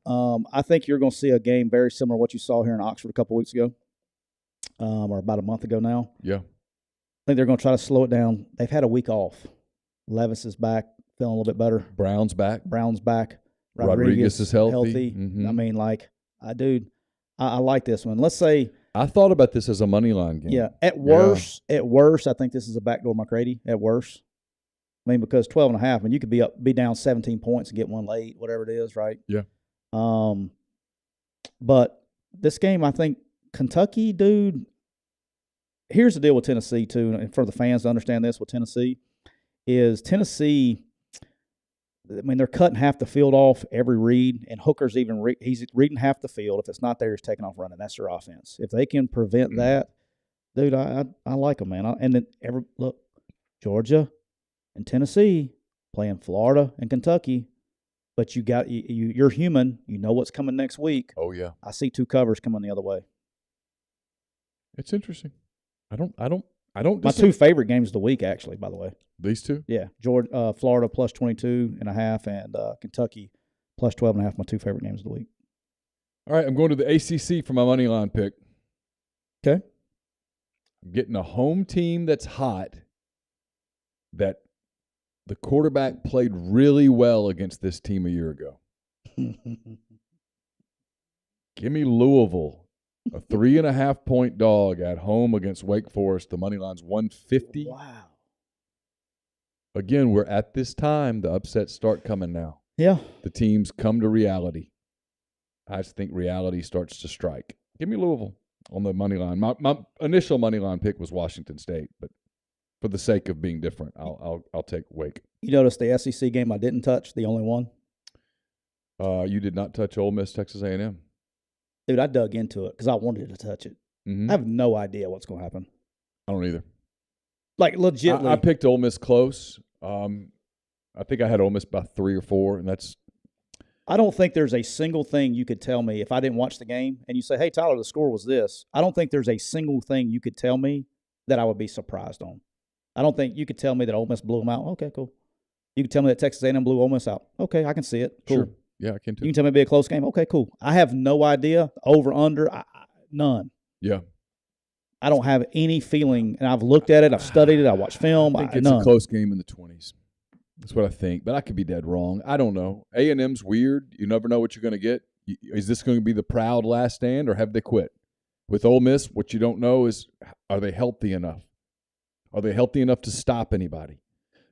I think you're going to see a game very similar to what you saw here in Oxford a couple weeks ago, or about a month ago now. Yeah. I think they're going to try to slow it down. They've had a week off. Levis is back, feeling a little bit better. Brown's back. Rodriguez is healthy. Mm-hmm. I mean, I like this one. Let's say I thought about this as a money line game. Yeah. At worst, I think this is a backdoor McCready. At worst, I mean, because 12.5, I mean, you could be down 17 points and get one late, whatever it is, right? Yeah. But this game, I think Kentucky, dude. Here's the deal with Tennessee too, and for the fans to understand this with Tennessee is Tennessee. I mean, they're cutting half the field off every read, and Hooker's he's reading half the field. If it's not there, he's taking off running. That's their offense. If they can prevent that, dude, I like them, man. And then look, Georgia and Tennessee playing Florida and Kentucky, but you're human. You know what's coming next week. Oh yeah, I see 2 covers coming the other way. It's interesting. I don't. My 2 favorite games of the week, actually. By the way, these 2. Yeah, Florida plus 22.5 and Kentucky plus 12.5. My 2 favorite games of the week. All right, I'm going to the ACC for my money line pick. Okay. I'm getting a home team that's hot. That the quarterback played really well against this team a year ago. Give me Louisville. A 3.5-point dog at home against Wake Forest. The money line's 150. Wow. Again, we're at this time. The upsets start coming now. Yeah. The teams come to reality. I just think reality starts to strike. Give me Louisville on the money line. My initial money line pick was Washington State, but for the sake of being different, I'll take Wake. You notice the SEC game I didn't touch, the only one? You did not touch Ole Miss, Texas A&M. Dude, I dug into it because I wanted to touch it. Mm-hmm. I have no idea what's going to happen. I don't either. Like, legitimately. I picked Ole Miss close. I think I had Ole Miss by 3 or 4, and that's. I don't think there's a single thing you could tell me if I didn't watch the game and you say, hey, Tyler, the score was this. I don't think there's a single thing you could tell me that I would be surprised on. I don't think you could tell me that Ole Miss blew them out. Okay, cool. You could tell me that Texas A&M blew Ole Miss out. Okay, I can see it. Cool. Sure. Yeah, I can too. You can tell me it'd be a close game. Okay, cool. I have no idea. Over, under, none. Yeah. I don't have any feeling, and I've looked at it. I've studied it. I watched film. I think it's a close game in the 20s. That's what I think, but I could be dead wrong. I don't know. A&M's weird. You never know what you're going to get. Is this going to be the proud last stand, or have they quit? With Ole Miss, what you don't know is, are they healthy enough? Are they healthy enough to stop anybody?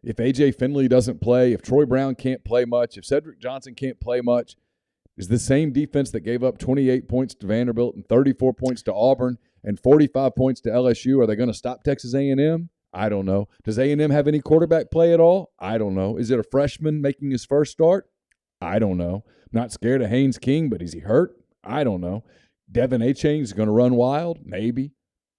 If A.J. Finley doesn't play, if Troy Brown can't play much, if Cedric Johnson can't play much, is the same defense that gave up 28 points to Vanderbilt and 34 points to Auburn and 45 points to LSU, are they going to stop Texas A&M? I don't know. Does A&M have any quarterback play at all? I don't know. Is it a freshman making his first start? I don't know. I'm not scared of Haynes King, but is he hurt? I don't know. Devin Achane going to run wild? Maybe.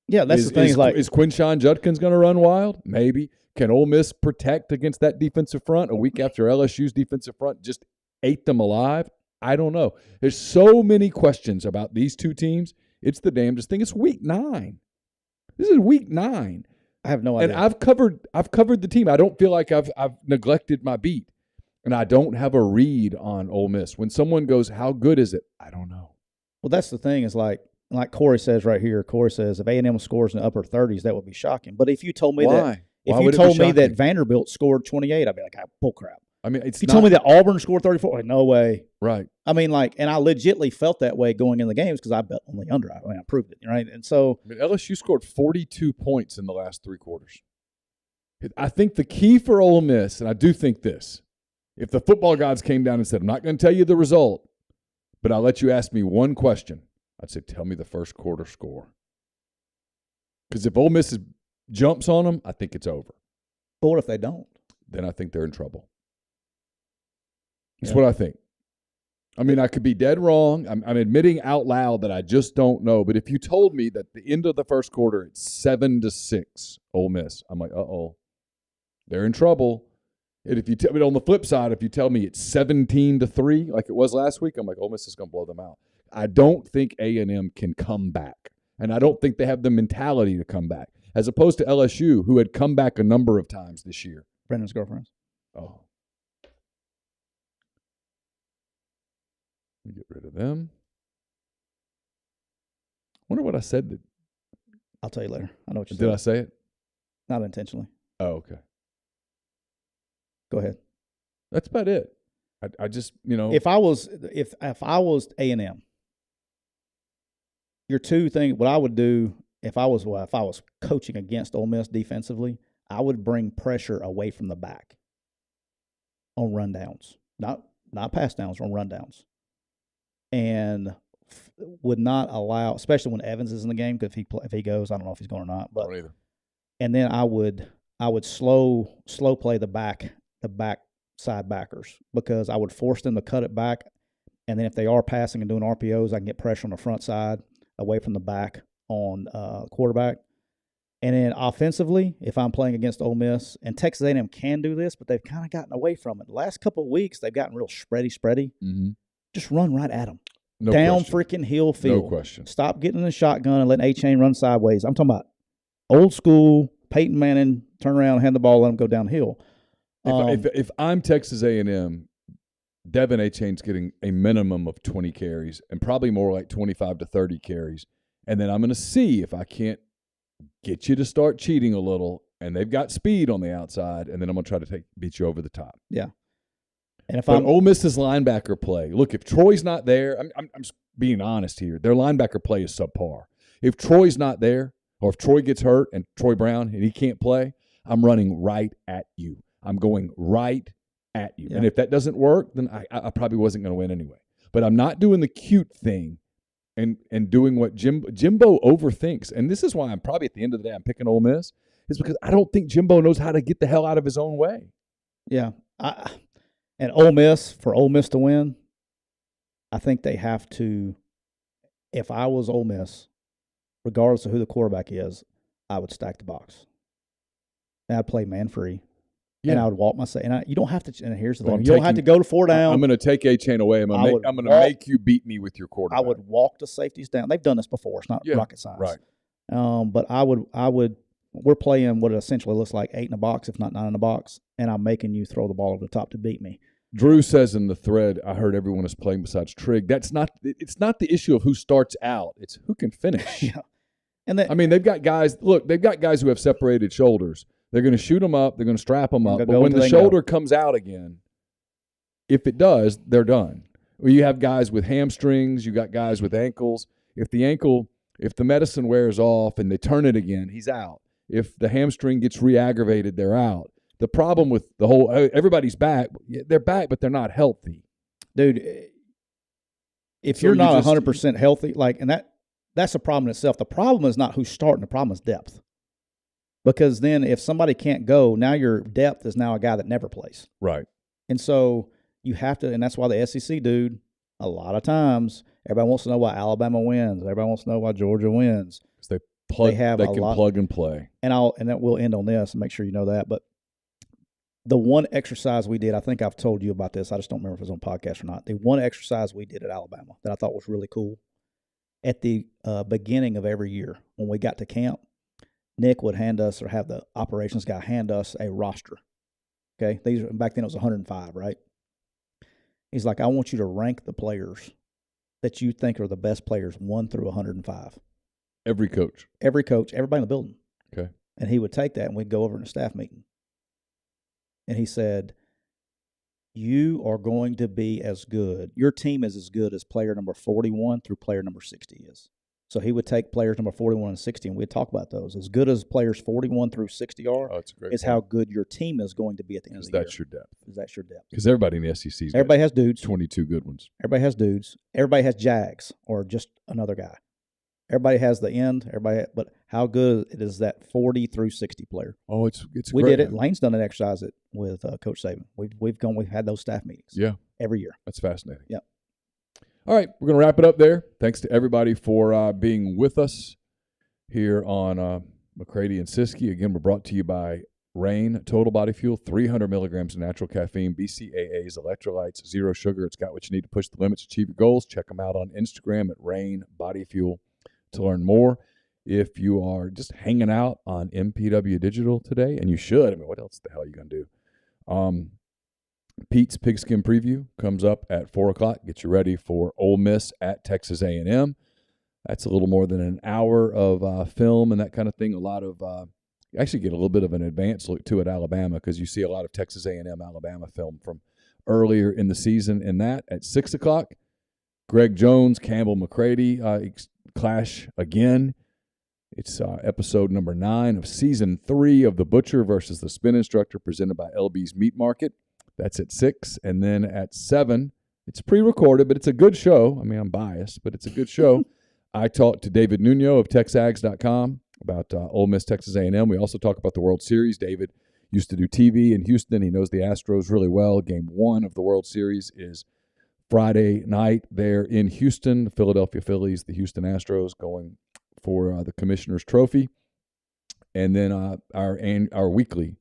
Yeah, that's the thing. Is Quinshawn Judkins going to run wild? Maybe. Can Ole Miss protect against that defensive front a week after LSU's defensive front just ate them alive? I don't know. There's so many questions about these 2 teams. It's the damnedest thing. It's week 9. This is week 9. I have no idea. And I've covered the team. I don't feel like I've neglected my beat. And I don't have a read on Ole Miss. When someone goes, how good is it? I don't know. Well, that's the thing is like Corey says right here. Corey says if A&M scores in the upper 30s, that would be shocking. But if you told me that Vanderbilt scored 28, I'd be like, bull crap. I mean, if you told me that Auburn scored 34, like, no way. Right. I mean, and I legitimately felt that way going in the games because I bet on the under. I proved it, right? And so LSU scored 42 points in the last 3 quarters. I think the key for Ole Miss, and I do think this, if the football gods came down and said, I'm not going to tell you the result, but I'll let you ask me one question, I'd say, tell me the first quarter score. Because if Ole Miss jumps on them, I think it's over. But what if they don't? Then I think they're in trouble. That's what I think. I mean, I could be dead wrong. I'm admitting out loud that I just don't know. But if you told me that the end of the first quarter, it's 7-6, Ole Miss, I'm like, uh-oh, they're in trouble. And if you tell me on the flip side, if you tell me it's 17-3, like it was last week, I'm like, Ole Miss is going to blow them out. I don't think A&M can come back, and I don't think they have the mentality to come back, as opposed to LSU, who had come back a number of times this year. Brendan's girlfriends. Oh. Let me get rid of them. Wonder what I said. I'll tell you later. I know what you said. Did I say it? Not intentionally. Oh, okay. Go ahead. That's about it. I just, if I was A&M, your two thing. What I would do if I was coaching against Ole Miss defensively, I would bring pressure away from the back on rundowns, not pass downs, on rundowns, and would not allow, especially when Evans is in the game, because if he goes, I don't know if he's going or not. But Don't either. And then I would slow play the back side backers, because I would force them to cut it back, and then if they are passing and doing RPOs, I can get pressure on the front side away from the back on quarterback. And then offensively, if I'm playing against Ole Miss, and Texas A&M can do this, but they've kind of gotten away from it. The last couple of weeks, they've gotten real spready. Mm-hmm. Just run right at them. No down question. Freaking hill field. No question. Stop getting in the shotgun and letting A-Chain run sideways. I'm talking about old school Peyton Manning, turn around, hand the ball, let him go downhill. If I'm Texas A&M, Devin A-Chain's getting a minimum of 20 carries and probably more like 25 to 30 carries. And then I'm going to see if I can't get you to start cheating a little, and they've got speed on the outside, and then I'm going to try to beat you over the top. Yeah. And if Ole Miss's linebacker play, look, if Troy's not there, I'm just being honest here, their linebacker play is subpar. If Troy's not there, or if Troy gets hurt and Troy Brown and he can't play, I'm running right at you. I'm going right at you. Yeah. And if that doesn't work, then I probably wasn't going to win anyway. But I'm not doing the cute thing and doing what Jimbo overthinks. And this is why I'm probably at the end of the day I'm picking Ole Miss, is because I don't think Jimbo knows how to get the hell out of his own way. Yeah. And Ole Miss, for Ole Miss to win, I think they have to, if I was Ole Miss, regardless of who the quarterback is, I would stack the box. And I'd play man free. Yeah. And I would walk myself. And you don't have to. And here's the thing: you don't have to go to 4 down. I'm going to take A-Chain away. I'm going to make you beat me with your quarterback. I would walk the safeties down. They've done this before. It's not rocket science, right? But I would. We're playing what it essentially looks like 8 in a box, if not 9 in a box, and I'm making you throw the ball over the top to beat me. Drew says in the thread, I heard everyone is playing besides Trigg. It's not the issue of who starts out; it's who can finish. Yeah. And they've got guys. Look, they've got guys who have separated shoulders. They're going to shoot them up. They're going to strap them up. But when the shoulder comes out again, if it does, they're done. Well, you have guys with hamstrings. You got guys with ankles. If the medicine wears off and they turn it again, he's out. If the hamstring gets re-aggravated, they're out. The problem with the whole everybody's back. They're back, but they're not healthy, dude. If you're not 100% healthy, that's a problem in itself. The problem is not who's starting. The problem is depth. Because then if somebody can't go, now your depth is now a guy that never plays. Right. And so you have to, and that's why the SEC, dude, a lot of times, everybody wants to know why Alabama wins. Everybody wants to know why Georgia wins. Because they can plug and play. And then we'll end on this and make sure you know that. But the one exercise we did, I think I've told you about this. I just don't remember if it was on podcast or not. The one exercise we did at Alabama that I thought was really cool, at the beginning of every year when we got to camp, Nick would hand us, or have the operations guy hand us, a roster. Okay, back then it was 105, right? He's like, I want you to rank the players that you think are the best players, 1 through 105. Every coach, everybody in the building. Okay. And he would take that and we'd go over in a staff meeting. And he said, you are going to be as good. Your team is as good as player number 41 through player number 60 is. So he would take players number 41 and 60, and we'd talk about those. As good as players 41 through 60 are, is how good your team is going to be at the end of the year. That's your depth. Because everybody in the SEC has dudes. 22 good ones. Everybody has dudes. Everybody has Jags or just another guy. Everybody has the end. But how good is that 40 through 60 player? Oh, it's we great, did it. man. Lane's done an exercise with Coach Saban. We've had those staff meetings. Yeah, every year. That's fascinating. Yeah. All right, we're going to wrap it up there. Thanks to everybody for being with us here on McCready and Siskey. Again, we're brought to you by Rain Total Body Fuel, 300 milligrams of natural caffeine, BCAAs, electrolytes, zero sugar. It's got what you need to push the limits, achieve your goals. Check them out on Instagram at Rain Body Fuel to learn more. If you are just hanging out on MPW Digital today, and you should, I mean, what else the hell are you going to do? Pete's Pigskin Preview comes up at 4 o'clock. Get you ready for Ole Miss at Texas A&M. That's a little more than an hour of film and that kind of thing. A lot of you actually get a little bit of an advanced look too at Alabama, because you see a lot of Texas A&M Alabama film from earlier in the season. And that at 6 o'clock, Greg Jones, Campbell McCready, clash again. It's episode number 9 of season 3 of The Butcher versus the Spin Instructor, presented by LB's Meat Market. That's at 6. And then at 7, it's pre-recorded, but it's a good show. I mean, I'm biased, but it's a good show. I talked to David Nuno of TexAgs.com about Ole Miss, Texas A&M. We also talk about the World Series. David used to do TV in Houston. He knows the Astros really well. Game 1 of the World Series is Friday night there in Houston. The Philadelphia Phillies, the Houston Astros, going for the Commissioner's Trophy. And then our weekly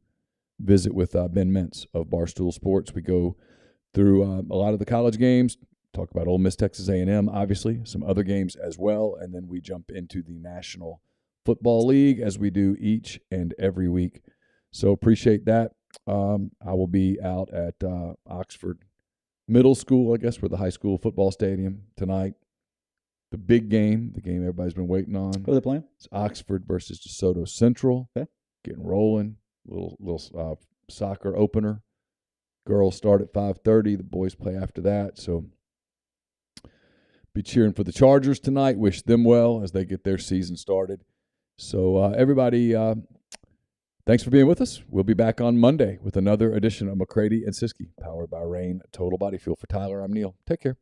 visit with Ben Mintz of Barstool Sports. We go through a lot of the college games, talk about Ole Miss, Texas A&M, obviously, some other games as well, and then we jump into the National Football League as we do each and every week. So appreciate that. I will be out at Oxford Middle School, I guess, for the high school football stadium tonight. The big game, the game everybody's been waiting on. Who are they playing? It's Oxford versus DeSoto Central. Okay. Getting rolling. Little soccer opener. Girls start at 5:30. The boys play after that. So be cheering for the Chargers tonight. Wish them well as they get their season started. So everybody, thanks for being with us. We'll be back on Monday with another edition of McCready and Siskey, powered by Rain Total Body Fuel. For Tyler, I'm Neal. Take care.